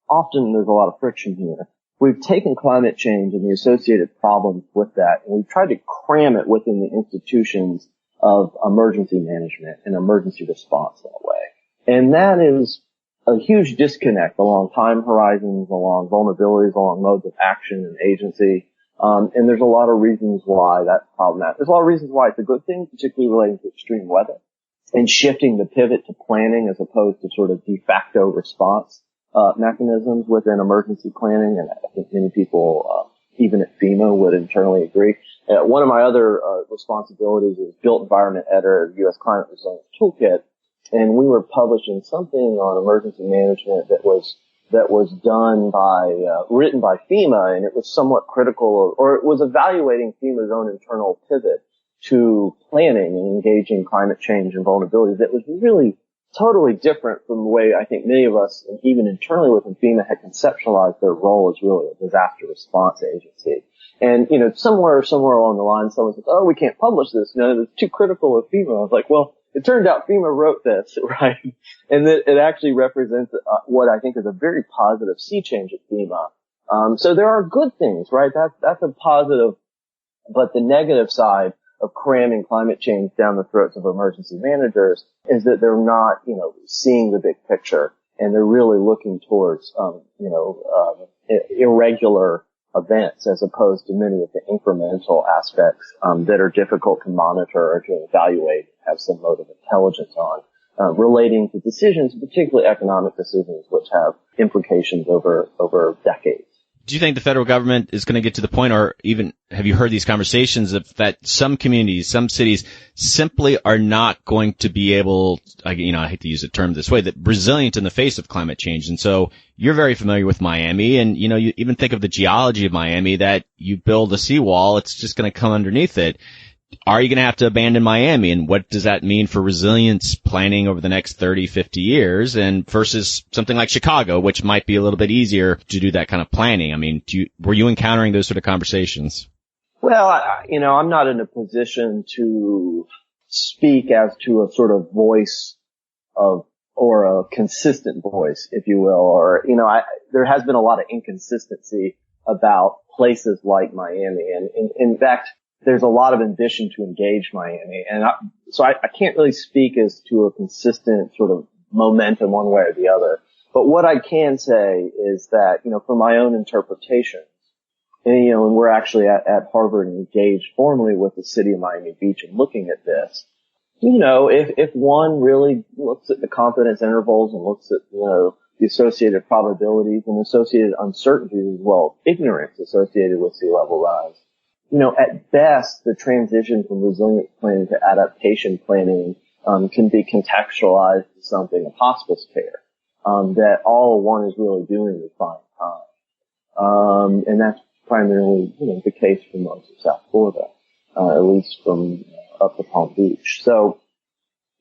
often there's a lot of friction here. We've taken climate change and the associated problems with that, and we've tried to cram it within the institutions of emergency management and emergency response that way. And that is a huge disconnect along time horizons, along vulnerabilities, along modes of action and agency. And there's a lot of reasons why that's problematic. There's a lot of reasons why it's a good thing, particularly relating to extreme weather, and shifting the pivot to planning as opposed to sort of de facto response mechanisms within emergency planning. And I think many people, even at FEMA, would internally agree. One of my other responsibilities is built environment editor of U.S. Climate Resilience Toolkit, and we were publishing something on emergency management that was done written by FEMA, and it was somewhat critical, or it was evaluating FEMA's own internal pivot to planning and engaging climate change and vulnerabilities. That was really totally different from the way I think many of us, and even internally within FEMA, had conceptualized their role as really a disaster response agency. And, somewhere along the line, someone says, "Oh, we can't publish this. It's too critical of FEMA." I was like, well, it turned out FEMA wrote this, right? And that it actually represents what I think is a very positive sea change at FEMA. So there are good things, right? That's a positive, but the negative side of cramming climate change down the throats of emergency managers is that they're not, seeing the big picture, and they're really looking towards, irregular events as opposed to many of the incremental aspects that are difficult to monitor or to evaluate, have some mode of intelligence on, relating to decisions, particularly economic decisions, which have implications over decades. Do you think the federal government is going to get to the point, or even have you heard these conversations of that some communities, some cities simply are not going to be able, I hate to use a term this way, that resilient in the face of climate change? And so you're very familiar with Miami, and you even think of the geology of Miami, that you build a seawall, it's just going to come underneath it. Are you going to have to abandon Miami? And what does that mean for resilience planning over the next 30, 50 years, and versus something like Chicago, which might be a little bit easier to do that kind of planning? I mean, were you encountering those sort of conversations? Well, I'm not in a position to speak as to a sort of voice or a consistent voice, if you will, or, there has been a lot of inconsistency about places like Miami. And in fact, there's a lot of ambition to engage Miami. And so I can't really speak as to a consistent sort of momentum one way or the other. But what I can say is that, for my own interpretation, and we're actually at Harvard engaged formally with the city of Miami Beach and looking at this. If one really looks at the confidence intervals and looks at, the associated probabilities and associated uncertainties as well as ignorance associated with sea level rise, at best, the transition from resilience planning to adaptation planning can be contextualized to something of hospice care, that all one is really doing is buying time. And that's primarily, the case for most of South Florida, at least from up to Palm Beach. So,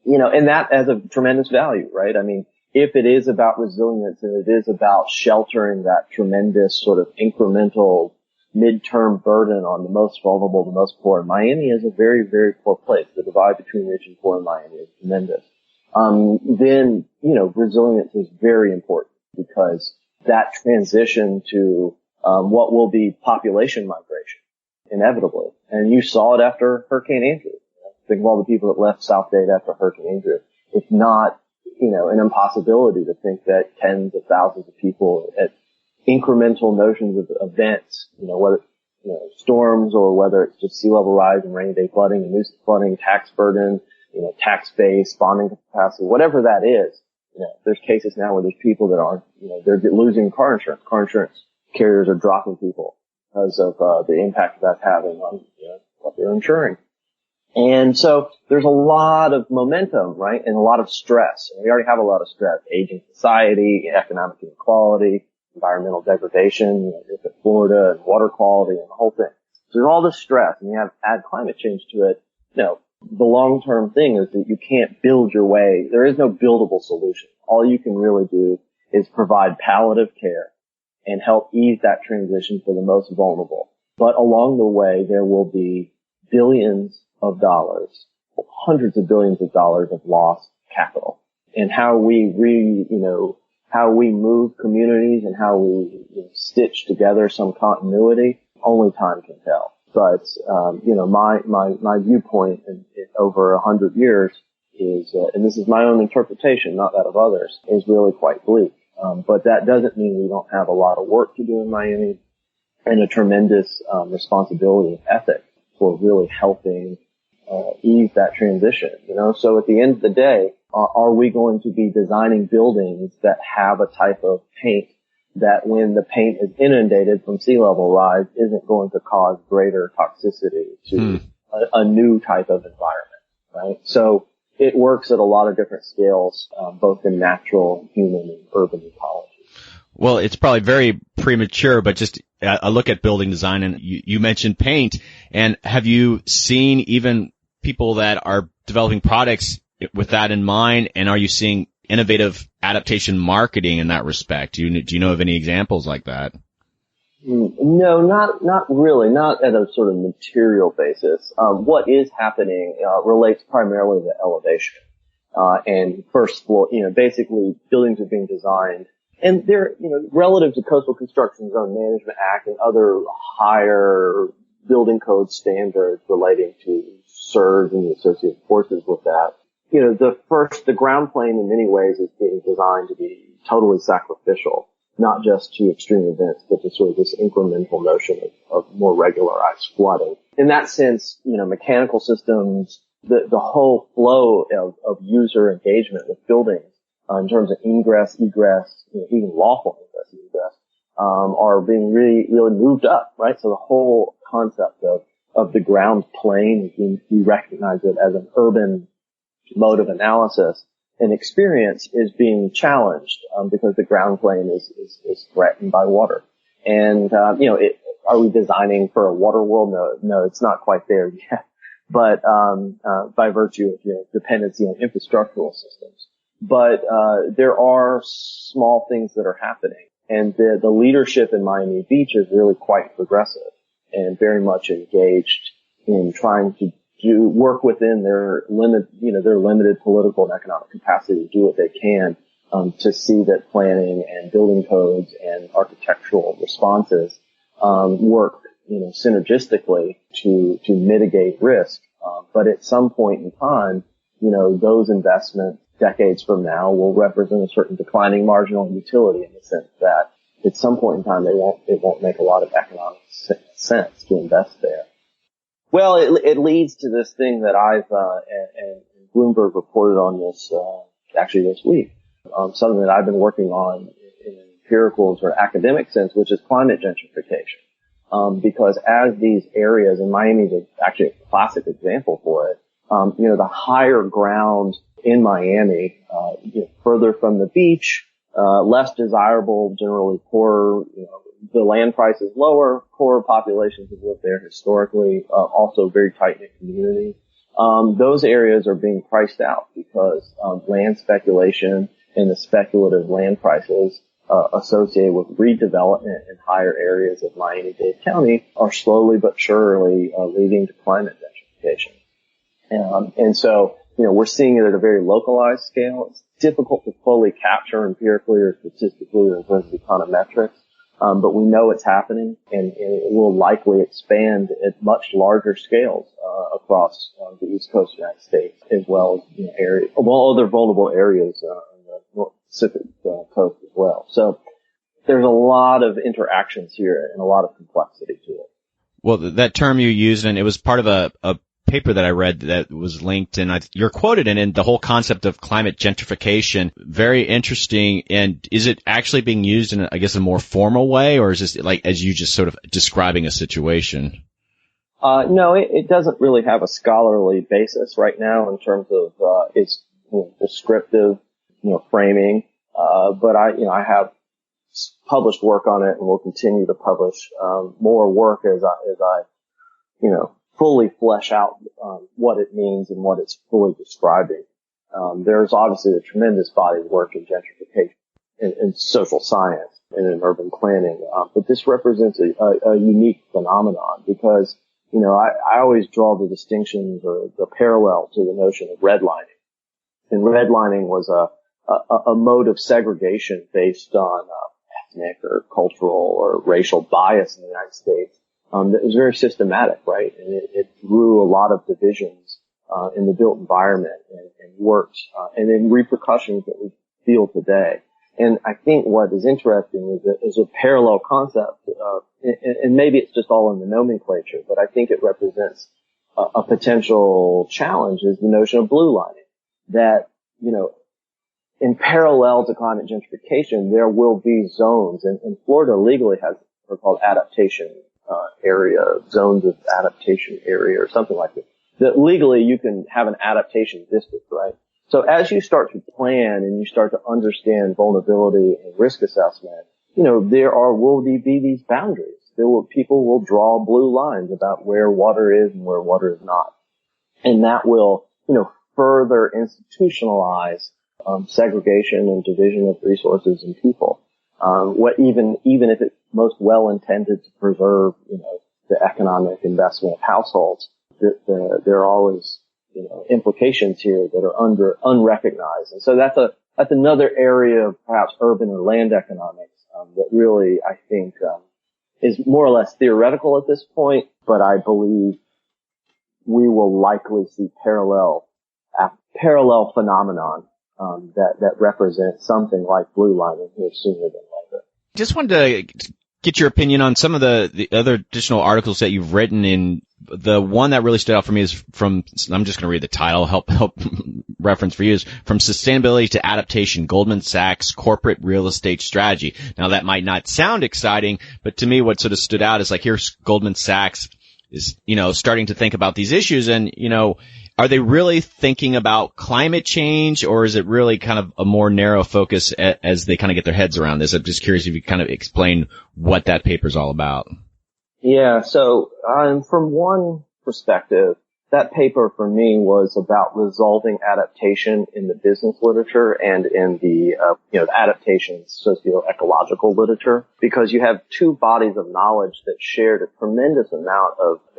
and that has a tremendous value, right? I mean, if it is about resilience and it is about sheltering that tremendous sort of incremental midterm burden on the most vulnerable, the most poor, Miami is a very, very poor place. The divide between rich and poor in Miami is tremendous. Then, resilience is very important because that transition to what will be population migration, inevitably. And you saw it after Hurricane Andrew. Think of all the people that left South Dade after Hurricane Andrew. It's not, an impossibility to think that tens of thousands of people at incremental notions of events, whether, storms or whether it's just sea level rise and rainy day flooding and nuisance flooding, tax burden, tax base, bonding capacity, whatever that is. There's cases now where there's people that aren't, they're losing car insurance. Car insurance carriers are dropping people because of, the impact that's having on, what they're insuring. And so there's a lot of momentum, right? And a lot of stress. And we already have a lot of stress. Aging society, economic inequality, environmental degradation, look at Florida and water quality and the whole thing. So there's all this stress and you add climate change to it. The long-term thing is that you can't build your way. There is no buildable solution. All you can really do is provide palliative care and help ease that transition for the most vulnerable. But along the way, there will be billions of dollars, hundreds of billions of dollars of lost capital. And how we how we move communities and how we stitch together some continuity, only time can tell. But, my viewpoint in over 100 years is, and this is my own interpretation, not that of others, is really quite bleak. But that doesn't mean we don't have a lot of work to do in Miami and a tremendous, responsibility and ethic for really helping, ease that transition, So at the end of the day, are we going to be designing buildings that have a type of paint that when the paint is inundated from sea level rise isn't going to cause greater toxicity to a new type of environment, right? So it works at a lot of different scales, both in natural, human, and urban ecology. Well, it's probably very premature, but just a look at building design, and you mentioned paint. And have you seen even people that are developing products with that in mind? And are you seeing innovative adaptation marketing in that respect? Do you know of any examples like that? No, not really, not at a sort of material basis. What is happening, relates primarily to elevation. And first floor, basically buildings are being designed and they're, relative to Coastal Construction Zone Management Act and other higher building code standards relating to surge and the associated forces with that. The ground plane in many ways is being designed to be totally sacrificial, not just to extreme events, but to sort of this incremental notion of more regularized flooding. In that sense, mechanical systems, the whole flow of user engagement with buildings, in terms of ingress, egress, even lawful ingress, egress, are being really, really moved up, right? So the whole concept of the ground plane, we recognize it as an urban mode of analysis and experience, is being challenged, because the ground plane is threatened by water. And, are we designing for a water world? No, it's not quite there yet. But, by virtue of, dependency on infrastructural systems. But, there are small things that are happening. And the leadership in Miami Beach is really quite progressive and very much engaged in trying to work within their limited political and economic capacity to do what they can, to see that planning and building codes and architectural responses, work, synergistically to mitigate risk. But at some point in time, those investments decades from now will represent a certain declining marginal utility in the sense that, at some point in time, it won't make a lot of economic sense to invest there. Well, it leads to this thing that and Bloomberg reported on this, actually this week, something that I've been working on in an empirical or academic sense, which is climate gentrification. Because as these areas, and Miami is actually a classic example for it, the higher ground in Miami, further from the beach, less desirable, generally poorer, the land price is lower, poorer populations have lived there historically, also very tight-knit communities. Those areas are being priced out because land speculation and the speculative land prices associated with redevelopment in higher areas of Miami-Dade County are slowly but surely leading to climate gentrification. And so, we're seeing it at a very localized scale. It's difficult to fully capture empirically or statistically or in terms of econometrics. But we know it's happening, and it will likely expand at much larger scales across the East Coast of the United States, as well as other vulnerable areas on the North Pacific coast as well. So there's a lot of interactions here and a lot of complexity to it. Well, that term you used, and it was part of a paper that I read that was linked, and you're quoted in the whole concept of climate gentrification. Very interesting. And is it actually being used in, a more formal way, or is this like as you just sort of describing a situation? No, it doesn't really have a scholarly basis right now in terms of its descriptive, framing. But I have published work on it, and will continue to publish more work as I fully flesh out what it means and what it's fully describing. There's obviously a tremendous body of work in gentrification in social science and in urban planning, but this represents a unique phenomenon because I always draw the distinctions or the parallel to the notion of redlining. And redlining was a mode of segregation based on ethnic or cultural or racial bias in the United States. That was very systematic, right? And it drew a lot of divisions in the built environment and worked, and in repercussions that we feel today. And I think what is interesting is a parallel concept, and maybe it's just all in the nomenclature, but I think it represents a potential challenge is the notion of blue lining. That, in parallel to climate gentrification, there will be zones, and Florida legally has what are called adaptation area, zones of adaptation area or something like that. That legally you can have an adaptation district, right? So as you start to plan and you start to understand vulnerability and risk assessment, there will be these boundaries. People will draw blue lines about where water is and where water is not. And that will, further institutionalize segregation and division of resources and people. Even if it's most well intended to preserve, the economic investment of households, there are always, implications here that are unrecognized. And so that's another area of perhaps urban or land economics, that really, I think, is more or less theoretical at this point, but I believe we will likely see parallel phenomenon, that represents something like blue lining here sooner than later. Just wanted to get your opinion on some of the other additional articles that you've written. In the one that really stood out for me is from, I'm just going to read the title, help reference for you, is From Sustainability to Adaptation, Goldman Sachs Corporate Real Estate Strategy. Now that might not sound exciting, but to me what sort of stood out is like, here's Goldman Sachs is, starting to think about these issues, and, are they really thinking about climate change, or is it really kind of a more narrow focus as they kind of get their heads around this? I'm just curious if you kind of explain what that paper's all about. Yeah, so from one perspective, that paper for me was about resolving adaptation in the business literature and in the adaptation socio-ecological literature, because you have two bodies of knowledge that shared a tremendous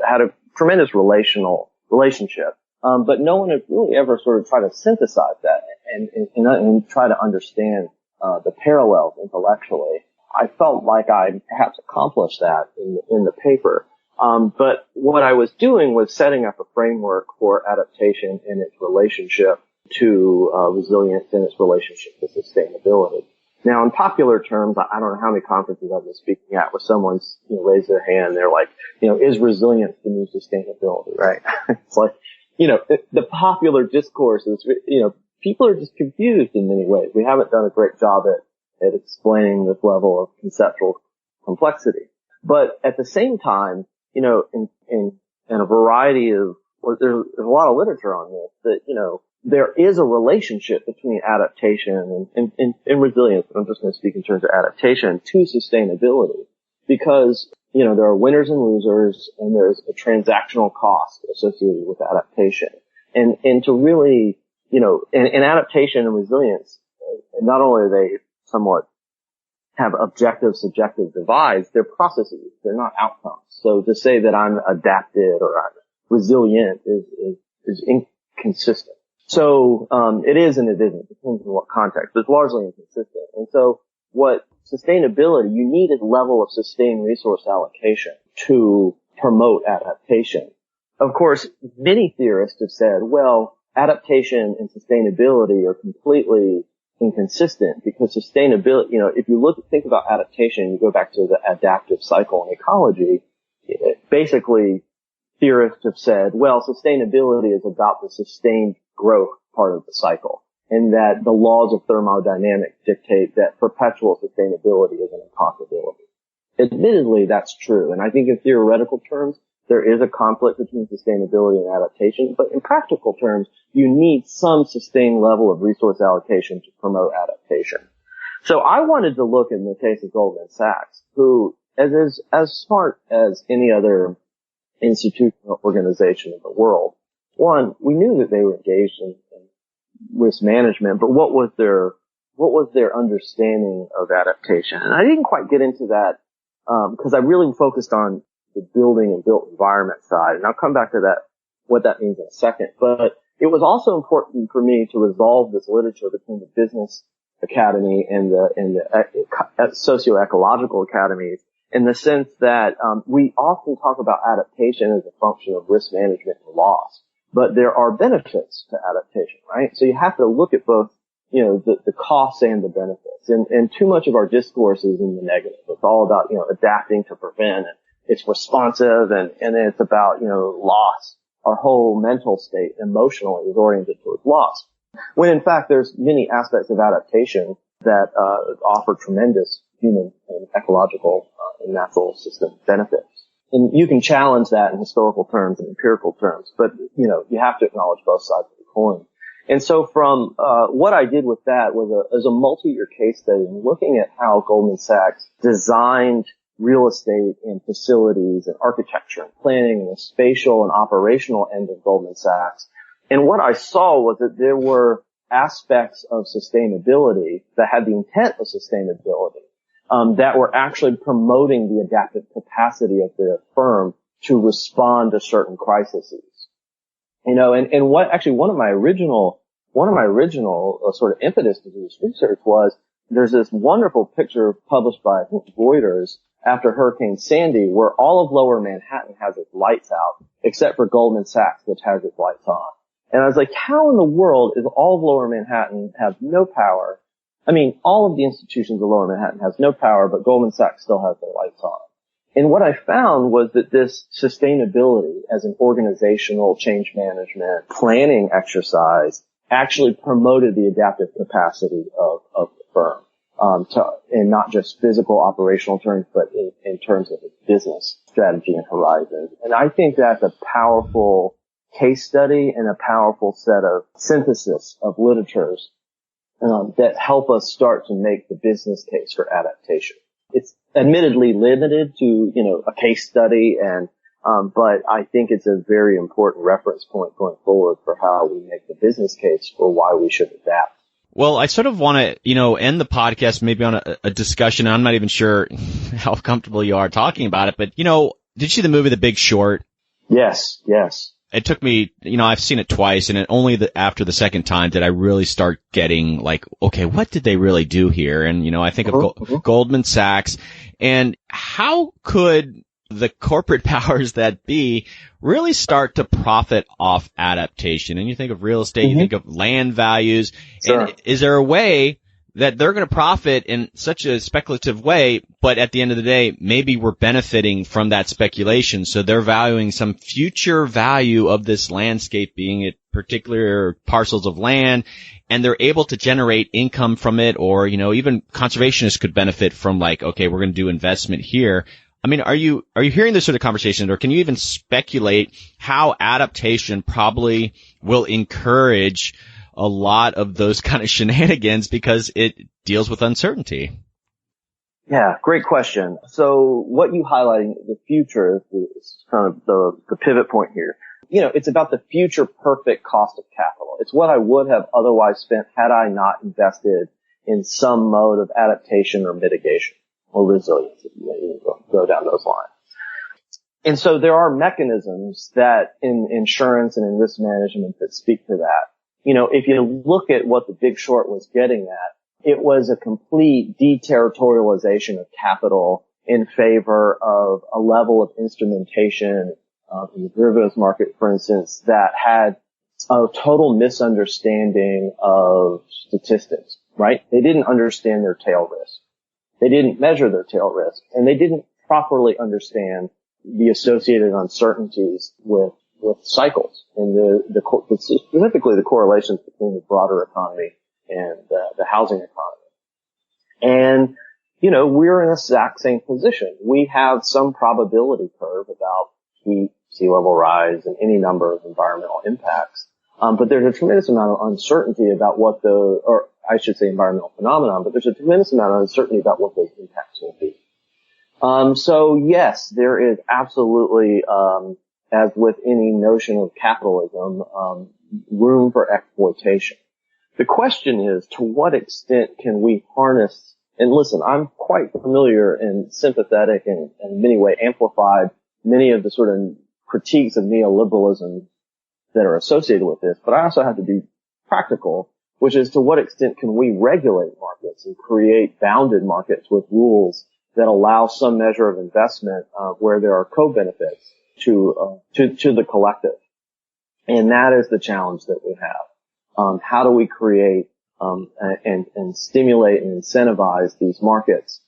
had a tremendous relationship. But no one had really ever sort of tried to synthesize that and try to understand the parallels intellectually. I felt like I perhaps accomplished that in the paper. But what I was doing was setting up a framework for adaptation in its relationship to resilience and its relationship to sustainability. Now, in popular terms, I don't know how many conferences I've been speaking at where someone's, raised their hand. They're like, is resilience the new sustainability, right? It's like, the popular discourse is, people are just confused in many ways. We haven't done a great job at explaining this level of conceptual complexity. But at the same time, in a variety of, there's a lot of literature on this that, there is a relationship between adaptation and resilience. I'm just going to speak in terms of adaptation to sustainability because, there are winners and losers and there's a transactional cost associated with adaptation. And to really, in adaptation and resilience, not only are they somewhat have objective subjective divides, they're processes, they're not outcomes. So to say that I'm adapted or I'm resilient is inconsistent. So, it is and it isn't, depends on what context, but it's largely inconsistent. And so what sustainability, you need a level of sustained resource allocation to promote adaptation. Of course, many theorists have said, well, adaptation and sustainability are completely inconsistent because sustainability, if you think about adaptation, you go back to the adaptive cycle in ecology, basically theorists have said, well, sustainability is about the sustained growth part of the cycle, and that the laws of thermodynamics dictate that perpetual sustainability is an impossibility. Admittedly, that's true, and I think in theoretical terms, there is a conflict between sustainability and adaptation, but in practical terms, you need some sustained level of resource allocation to promote adaptation. So I wanted to look in the case of Goldman Sachs, who, as smart as any other institution or organization in the world, one, we knew that they were engaged in risk management, but what was their understanding of adaptation? And I didn't quite get into that, because I really focused on the building and built environment side, and I'll come back to that, what that means in a second. But it was also important for me to resolve this literature between the business academy and the socio-ecological academies, in the sense that we often talk about adaptation as a function of risk management and loss. But there are benefits to adaptation, right? So you have to look at both, the costs and the benefits. And too much of our discourse is in the negative. It's all about, adapting to prevent, and it's responsive, and it's about, loss. Our whole mental state emotionally is oriented towards loss. When in fact there's many aspects of adaptation that offer tremendous human and ecological and natural system benefits. And you can challenge that in historical terms and empirical terms, but, you have to acknowledge both sides of the coin. And so from, what I did with that was a multi-year case study looking at how Goldman Sachs designed real estate and facilities and architecture and planning and the spatial and operational end of Goldman Sachs. And what I saw was that there were aspects of sustainability that had the intent of sustainability, that were actually promoting the adaptive capacity of the firm to respond to certain crises. And what actually one of my original sort of impetus to do this research was there's this wonderful picture published by, I think, Reuters after Hurricane Sandy, where all of Lower Manhattan has its lights out, except for Goldman Sachs, which has its lights on. And I was like, how in the world is all of Lower Manhattan have no power? I mean, all of the institutions of Lower Manhattan has no power, but Goldman Sachs still has their lights on. And what I found was that this sustainability as an organizational change management planning exercise actually promoted the adaptive capacity of the firm, in not just physical operational terms, but in terms of its business strategy and horizon. And I think that's a powerful case study and a powerful set of synthesis of literatures that help us start to make the business case for adaptation. It's admittedly limited to, a case study, but I think it's a very important reference point going forward for how we make the business case for why we should adapt. Well, I sort of want to, end the podcast maybe on a discussion. I'm not even sure how comfortable you are talking about it, but, did you see the movie The Big Short? Yes. It took me, I've seen it twice, and only after the second time did I really start getting like, okay, what did they really do here? And, I think of Goldman Sachs, and how could the corporate powers that be really start to profit off adaptation? And you think of real estate, you think of land values, Sure. And is there a way that they're going to profit in such a speculative way, but at the end of the day, maybe we're benefiting from that speculation. So they're valuing some future value of this landscape, being it particular parcels of land, and they're able to generate income from it, or, even conservationists could benefit from like, okay, we're going to do investment here. I mean, are you hearing this sort of conversation, or can you even speculate how adaptation probably will encourage a lot of those kind of shenanigans because it deals with uncertainty? Yeah, great question. So what you highlighting, the future is kind of the pivot point here. It's about the future perfect cost of capital. It's what I would have otherwise spent had I not invested in some mode of adaptation or mitigation or resilience, if you go down those lines. And so there are mechanisms that in insurance and in risk management that speak to that. If you look at what the Big Short was getting at, it was a complete deterritorialization of capital in favor of a level of instrumentation in the derivatives market, for instance, that had a total misunderstanding of statistics, right? They didn't understand their tail risk. They didn't measure their tail risk, and they didn't properly understand the associated uncertainties with cycles and specifically the correlations between the broader economy and the housing economy. And, we're in the exact same position. We have some probability curve about heat, sea level rise, and any number of environmental impacts. But there's a tremendous amount of uncertainty about environmental phenomenon, but there's a tremendous amount of uncertainty about what those impacts will be. So yes, there is absolutely, as with any notion of capitalism, room for exploitation. The question is, to what extent can we harness, and listen, I'm quite familiar and sympathetic and in many ways amplified many of the sort of critiques of neoliberalism that are associated with this, but I also have to be practical, which is to what extent can we regulate markets and create bounded markets with rules that allow some measure of investment where there are co-benefits to the collective. And that is the challenge that we have. How do we create and stimulate and incentivize these markets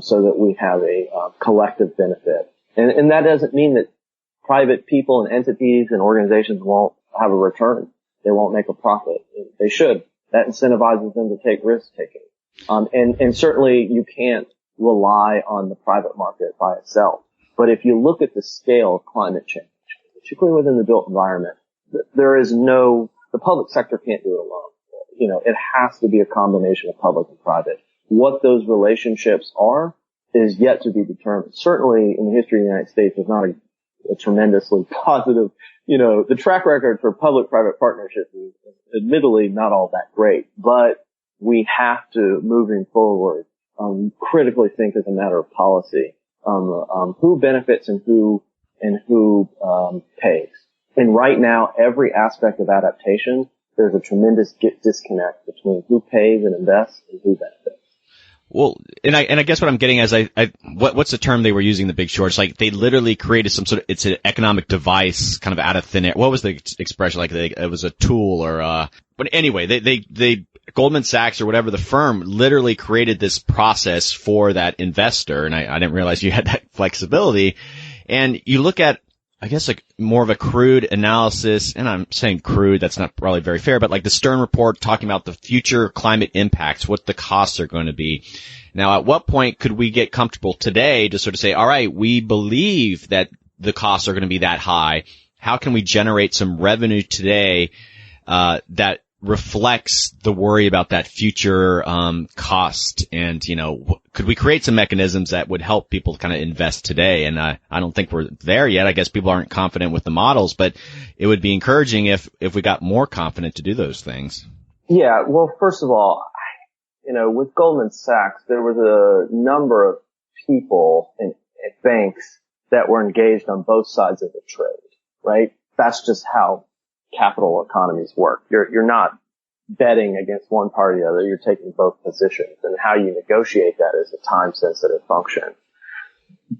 so that we have a collective benefit? And that doesn't mean that private people and entities and organizations won't have a return. They won't make a profit. They should. That incentivizes them to take risk taking. And certainly you can't rely on the private market by itself. But if you look at the scale of climate change, particularly within the built environment, the public sector can't do it alone. It has to be a combination of public and private. What those relationships are is yet to be determined. Certainly in the history of the United States, there's not a tremendously positive, the track record for public-private partnerships is admittedly not all that great, but we have to, moving forward, critically think as a matter of policy, who benefits and who pays. And right now, every aspect of adaptation, there's a tremendous disconnect between who pays and invests and who benefits. Well, and I guess what I'm getting at is what's the term they were using, the Big Short? It's like they literally created it's an economic device kind of out of thin air. What was the expression? Like it was a tool but anyway, they Goldman Sachs or whatever the firm literally created this process for that investor. And I didn't realize you had that flexibility. And you look at, I guess, like more of a crude analysis, and I'm saying crude, that's not probably very fair, but like the Stern report talking about the future climate impacts, what the costs are going to be. Now, at what point could we get comfortable today to sort of say, all right, we believe that the costs are going to be that high. How can we generate some revenue today, that reflects the worry about that future cost? And could we create some mechanisms that would help people kind of invest today? And I don't think we're there yet. I guess people aren't confident with the models, but it would be encouraging if we got more confident to do those things. Yeah, well, first of all, with Goldman Sachs, there was a number of people and banks that were engaged on both sides of the trade, right? That's just how capital economies work. You're not betting against one party or the other. You're taking both positions, and how you negotiate that is a time-sensitive function.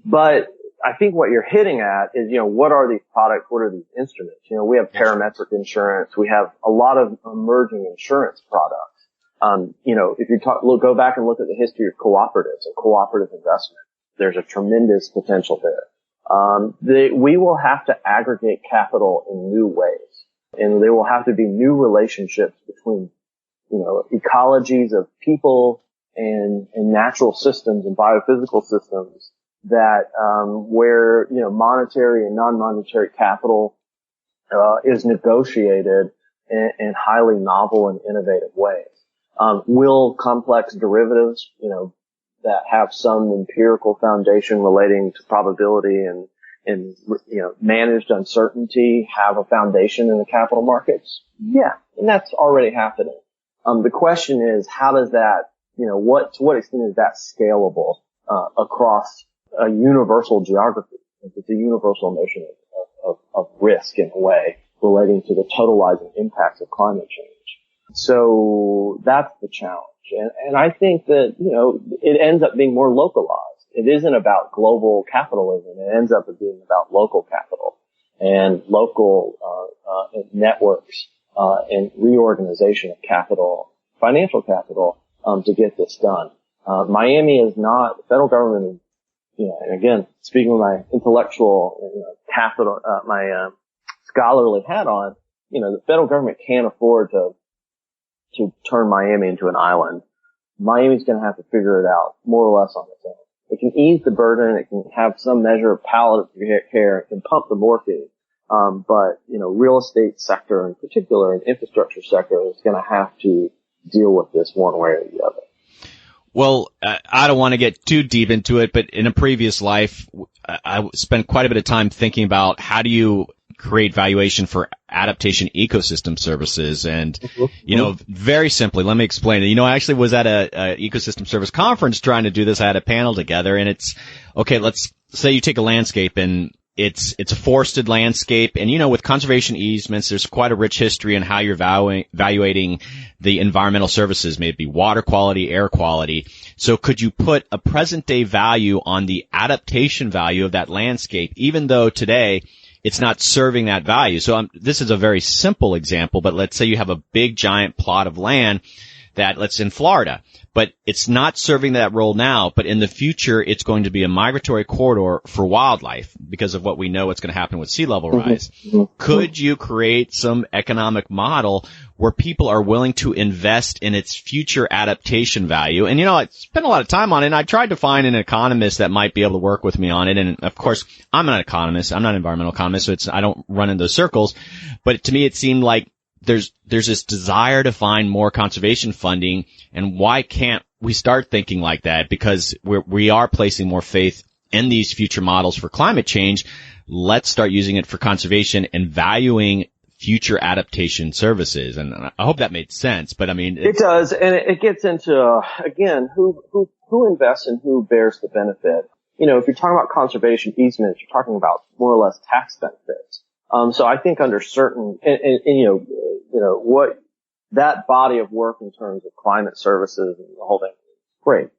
But I think what you're hitting at is, what are these products? What are these instruments? We have parametric insurance. We have a lot of emerging insurance products If you go back and look at the history of cooperatives and cooperative investment, there's a tremendous potential there. We will have to aggregate capital in new ways, and there will have to be new relationships between, ecologies of people and natural systems and biophysical systems that, where, monetary and non-monetary capital, is negotiated in highly novel and innovative ways. Will complex derivatives, that have some empirical foundation relating to probability and managed uncertainty have a foundation in the capital markets? Yeah, and that's already happening. The question is, how does that, to what extent is that scalable, across a universal geography? It's a universal notion of risk in a way relating to the totalizing impacts of climate change. So that's the challenge. And I think that, it ends up being more localized. It isn't about global capitalism. It ends up being about local capital and local, networks, and reorganization of capital, financial capital, to get this done. Miami is not, the federal government, and again, speaking with my intellectual, capital, my scholarly hat on, the federal government can't afford to turn Miami into an island. Miami's going to have to figure it out more or less on its own. It can ease the burden. It can have some measure of palliative care. It can pump the morphine. But, real estate sector in particular and infrastructure sector is going to have to deal with this one way or the other. Well, I don't want to get too deep into it, but in a previous life, I spent quite a bit of time thinking about how do you create valuation for adaptation ecosystem services. And, very simply, let me explain it. I actually was at a ecosystem service conference trying to do this. I had a panel together, and it's, okay, let's say you take a landscape and it's a forested landscape, and with conservation easements, there's quite a rich history in how you're evaluating the environmental services, maybe water quality, air quality. So could you put a present day value on the adaptation value of that landscape, even though today it's not serving that value? So this is a very simple example, but let's say you have a big giant plot of land that's in Florida, but it's not serving that role now, but in the future it's going to be a migratory corridor for wildlife because of what we know what's going to happen with sea level rise. Could you create some economic model where people are willing to invest in its future adaptation value? And I spent a lot of time on it, and I tried to find an economist that might be able to work with me on it. And of course, I'm not an economist. I'm not an environmental economist, so I don't run in those circles. But to me, it seemed like there's this desire to find more conservation funding, and why can't we start thinking like that? Because we are placing more faith in these future models for climate change. Let's start using it for conservation and valuing future adaptation services. And I hope that made sense, but it does, and it gets into, again, who invests and who bears the benefit. If you're talking about conservation easements, you're talking about more or less tax benefits. So I think under certain, what that body of work in terms of climate services and the whole thing, great.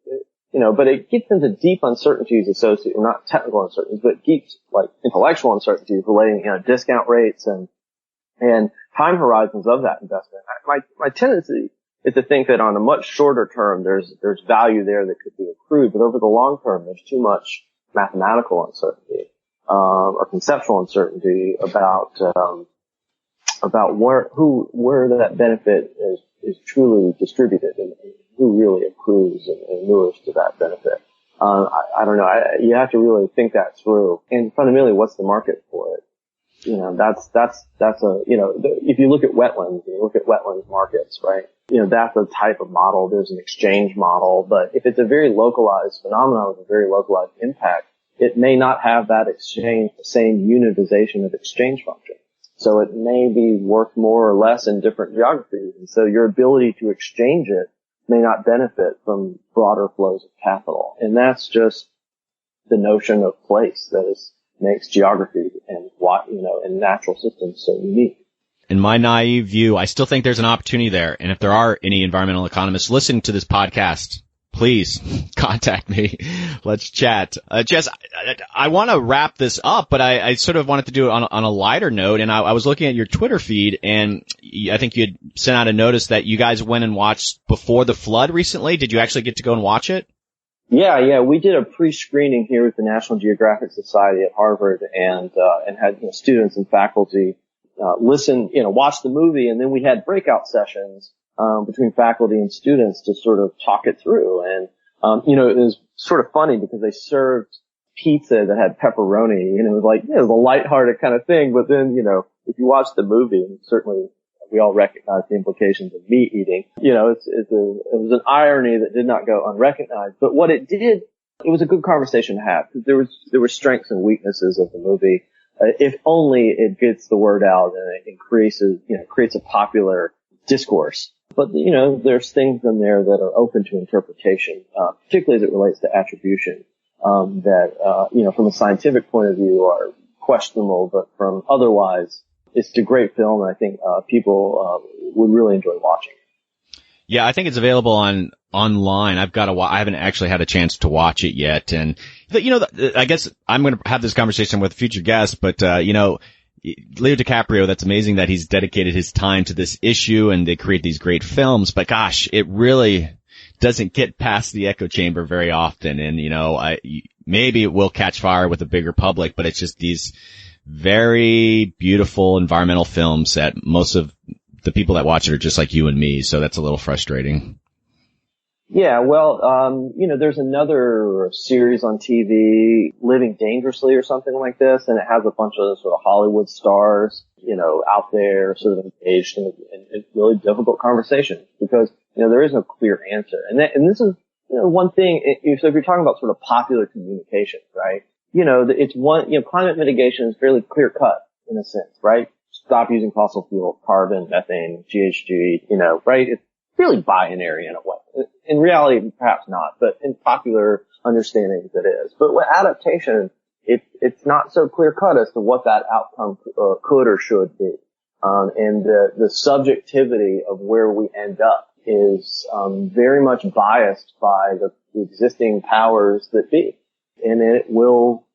But it gets into deep uncertainties associated, not technical uncertainties, but deep, intellectual uncertainties relating, discount rates and time horizons of that investment. My tendency is to think that on a much shorter term, there's value there that could be accrued, but over the long term, there's too much mathematical uncertainty, or conceptual uncertainty about where that benefit is truly distributed and who really accrues and inures to that benefit. I don't know. You have to really think that through. And fundamentally, what's the market for it? If you look at wetlands, you look at wetlands markets, right? That's a type of model. There's an exchange model, but if it's a very localized phenomenon with a very localized impact, it may not have that exchange, the same unitization of exchange function. So it may be worth more or less in different geographies. And so your ability to exchange it may not benefit from broader flows of capital. And that's just the notion of place that makes geography and and natural systems so unique. In my naive view, I still think there's an opportunity there. And if there are any environmental economists listening to this podcast, please contact me. Let's chat. Jess, I want to wrap this up, but I sort of wanted to do it on a lighter note. And I was looking at your Twitter feed, and I think you had sent out a notice that you guys went and watched Before the Flood recently. Did you actually get to go and watch it? Yeah, we did a pre-screening here with the National Geographic Society at Harvard, and had students and faculty listen, watch the movie, and then we had breakout sessions between faculty and students to sort of talk it through. And it was sort of funny because they served pizza that had pepperoni, it was like, it was a lighthearted kind of thing, but then, if you watch the movie, and certainly we all recognize the implications of meat eating, it was an irony that did not go unrecognized. But what it did, it was a good conversation to have, because there were strengths and weaknesses of the movie. If only it gets the word out and it creates a popular discourse. But, there's things in there that are open to interpretation, particularly as it relates to attribution, that, from a scientific point of view are questionable, but from otherwise, it's a great film, and I think, people, would really enjoy watching. Yeah, I think it's available online. I haven't actually had a chance to watch it yet. And, I guess I'm going to have this conversation with future guests, but, Leo DiCaprio, that's amazing that he's dedicated his time to this issue and they create these great films, but gosh, it really doesn't get past the echo chamber very often. And, maybe it will catch fire with a bigger public, but it's just these very beautiful environmental films that most of the people that watch it are just like you and me. So that's a little frustrating. Yeah, well, there's another series on TV, Living Dangerously or something like this, and it has a bunch of sort of Hollywood stars, out there sort of engaged in really difficult conversations because, there is no clear answer. And this is, one thing, so if you're talking about sort of popular communications, right? It's climate mitigation is fairly clear cut in a sense, right? Stop using fossil fuel, carbon, methane, GHG, right? It's really binary in a way. In reality, perhaps not, but in popular understandings it is. But with adaptation, it's not so clear cut as to what that outcome could or should be. And the subjectivity of where we end up is very much biased by the existing powers that be. And it will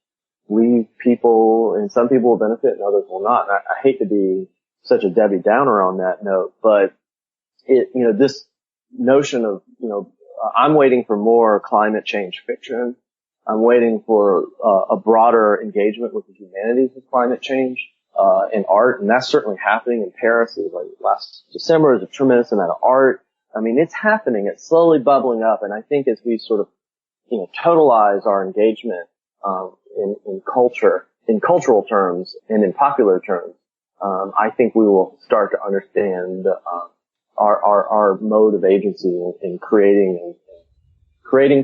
leave people, and some people will benefit and others will not. And I hate to be such a Debbie Downer on that note, but this notion of, I'm waiting for more climate change fiction. I'm waiting for a broader engagement with the humanities of climate change in art, and that's certainly happening in Paris. It was like last December, there's a tremendous amount of art. I mean, it's happening. It's slowly bubbling up, and I think as we sort of, totalize our engagement in culture, in cultural terms and in popular terms, I think we will start to understand our mode of agency in creating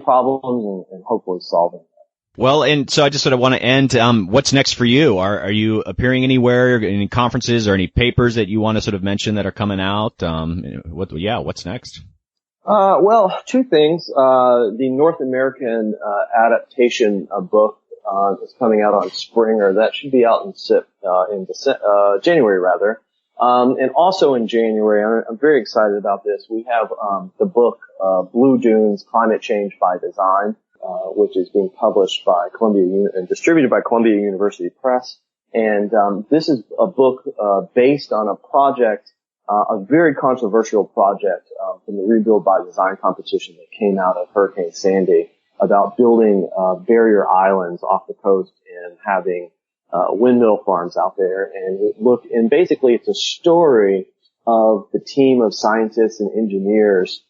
problems and hopefully solving them. Well, and so I just sort of want to end, what's next for you? Are you appearing anywhere, any conferences or any papers that you want to sort of mention that are coming out? What's next? Well, two things. The North American, adaptation, book, is coming out on Springer. That should be out in January rather. And also in January, I'm very excited about this. We have, the book, Blue Dunes, Climate Change by Design, which is being published by and distributed by Columbia University Press. And, this is a book, based on a project, a very controversial project, from the Rebuild by Design competition that came out of Hurricane Sandy about building, barrier islands off the coast and having, windmill farms out there. And basically it's a story of the team of scientists and engineers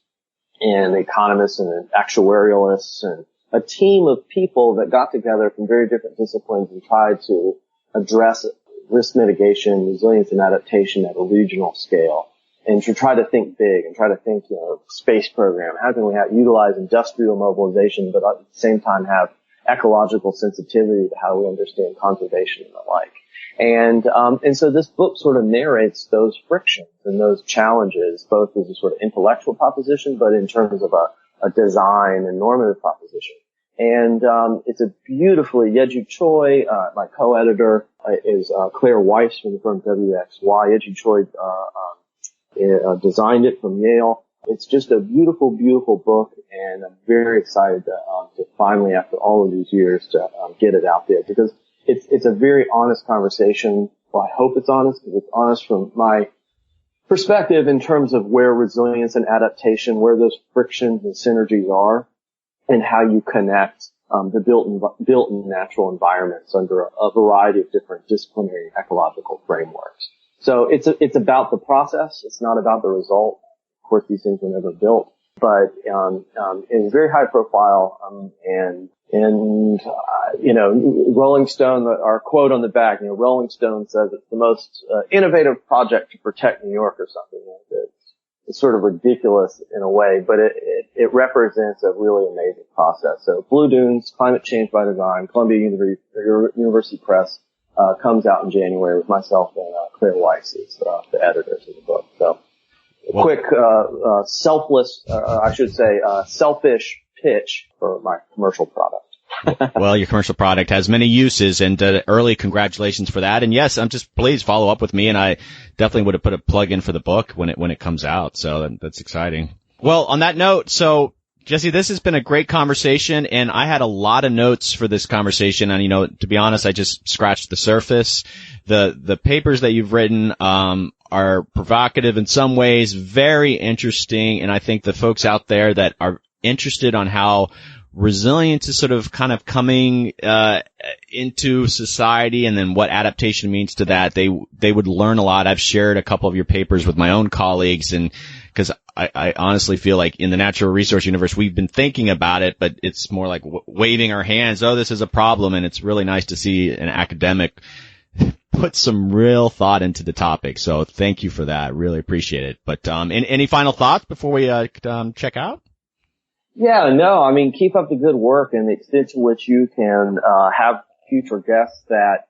and economists and actuarialists and a team of people that got together from very different disciplines and tried to address risk mitigation, resilience, and adaptation at a regional scale, and to try to think big and try to think, space program. How can we utilize industrial mobilization, but at the same time have ecological sensitivity to how we understand conservation and the like. And so this book sort of narrates those frictions and those challenges, both as a sort of intellectual proposition, but in terms of a design and normative proposition. And, it's a beautifully, Yeji Choi, my co-editor, is, Claire Weiss from the firm WXY. Yeji Choi, designed it from Yale. It's just a beautiful, beautiful book, and I'm very excited to finally, after all of these years, to get it out there, because it's a very honest conversation. Well, I hope it's honest, because it's honest from perspective in terms of where resilience and adaptation, where those frictions and synergies are, and how you connect the built and natural environments under a variety of different disciplinary ecological frameworks. So it's about the process. It's not about the result. Of course, these things were never built, but it's very high profile. Rolling Stone, our quote on the back, Rolling Stone says it's the most innovative project to protect New York or something like that. It's sort of ridiculous in a way, but it represents a really amazing process. So Blue Dunes, Climate Change by Design, Columbia University Press, comes out in January with myself and Claire Weiss is the editors of the book. So quick, selfish pitch for my commercial product. Well, your commercial product has many uses, and early congratulations for that. And yes, please follow up with me, and I definitely would have put a plug in for the book when it comes out. So that's exciting. Well, on that note, so Jesse, this has been a great conversation, and I had a lot of notes for this conversation. And to be honest, I just scratched the surface. The papers that you've written are provocative in some ways, very interesting, and I think the folks out there that are interested on how resilience is sort of kind of coming into society, and then what adaptation means to that, they would learn a lot. I've shared a couple of your papers with my own colleagues, and because I honestly feel like in the natural resource universe we've been thinking about it, but it's more like waving our hands, oh, this is a problem, and it's really nice to see an academic put some real thought into the topic. So thank you for that. Really appreciate it. But any final thoughts before we check out? Yeah, no, keep up the good work, and the extent to which you can have future guests that,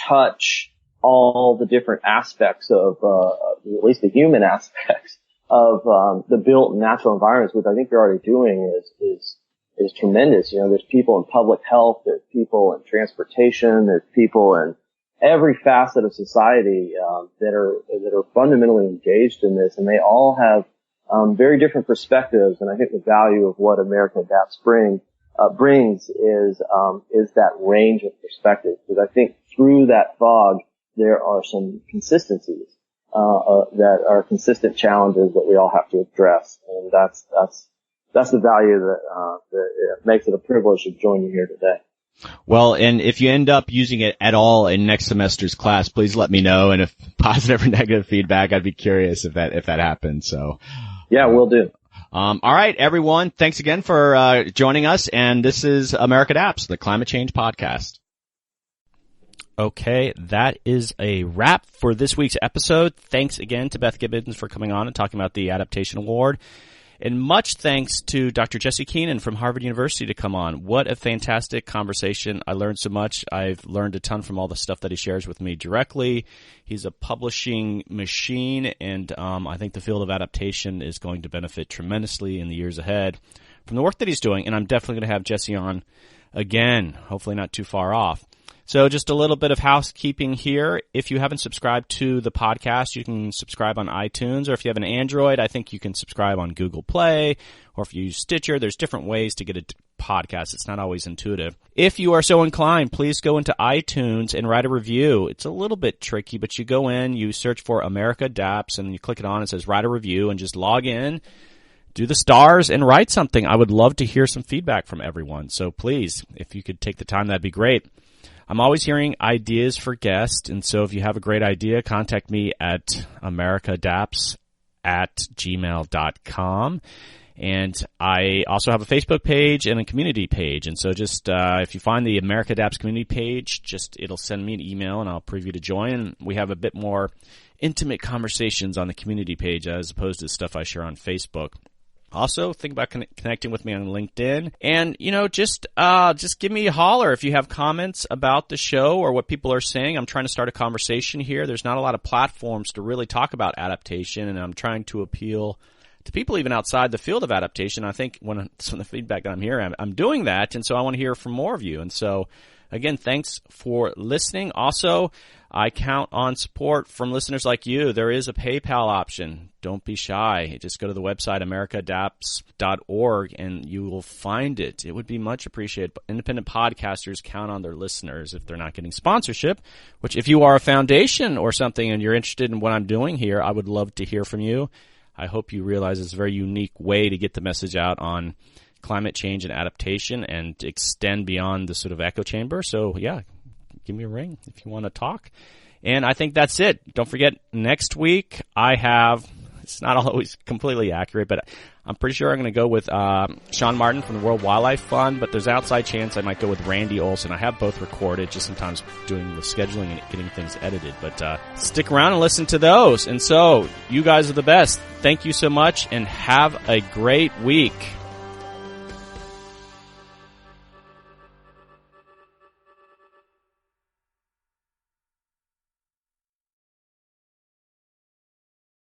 touch all the different aspects of, at least the human aspects of the built and natural environments, which I think you're already doing is tremendous. There's people in public health, there's people in transportation, there's people in every facet of society that are fundamentally engaged in this, and they all have very different perspectives. And I think the value of what America Adapts brings is that range of perspectives. Because I think through that fog, there are some consistencies, that are consistent challenges that we all have to address. And that's the value that makes it a privilege to join you here today. Well, and if you end up using it at all in next semester's class, please let me know. And if positive or negative feedback, I'd be curious if that happens. So. Yeah, will do. All right, everyone. Thanks again for joining us. And this is America Adapts, the Climate Change Podcast. Okay, that is a wrap for this week's episode. Thanks again to Beth Gibbons for coming on and talking about the Adaptation Award. And much thanks to Dr. Jesse Keenan from Harvard University to come on. What a fantastic conversation. I learned so much. I've learned a ton from all the stuff that he shares with me directly. He's a publishing machine, and I think the field of adaptation is going to benefit tremendously in the years ahead from the work that he's doing. And I'm definitely going to have Jesse on again, hopefully not too far off. So just a little bit of housekeeping here. If you haven't subscribed to the podcast, you can subscribe on iTunes, or if you have an Android, I think you can subscribe on Google Play, or if you use Stitcher, there's different ways to get a podcast. It's not always intuitive. If you are so inclined, please go into iTunes and write a review. It's a little bit tricky, but you go in, you search for America Adapts, and you click it on, it says write a review, and just log in, do the stars, and write something. I would love to hear some feedback from everyone. So please, if you could take the time, that'd be great. I'm always hearing ideas for guests, and so if you have a great idea, contact me at americaadapts@gmail.com. And I also have a Facebook page and a community page, and so just if you find the America Adapts community page, it'll send me an email, and I'll preview to join. And we have a bit more intimate conversations on the community page as opposed to stuff I share on Facebook. Also, think about connecting with me on LinkedIn, and just give me a holler if you have comments about the show or what people are saying. I'm trying to start a conversation here. There's not a lot of platforms to really talk about adaptation, and I'm trying to appeal to people even outside the field of adaptation. I think some of the feedback that I'm hearing, I'm doing that, and so I want to hear from more of you. And so again, thanks for listening. Also, I count on support from listeners like you. There is a PayPal option. Don't be shy. Just go to the website, americaadapts.org, and you will find it. It would be much appreciated. Independent podcasters count on their listeners if they're not getting sponsorship, which if you are a foundation or something and you're interested in what I'm doing here, I would love to hear from you. I hope you realize it's a very unique way to get the message out on climate change and adaptation and to extend beyond the sort of echo chamber. So, yeah, give me a ring if you want to talk. And I think that's it. Don't forget, next week I have, it's not always completely accurate, but I'm pretty sure I'm going to go with Sean Martin from the World Wildlife Fund, but there's an outside chance I might go with Randy Olson. I have both recorded, just sometimes doing the scheduling and getting things edited. But stick around and listen to those. And so, you guys are the best. Thank you so much, and have a great week.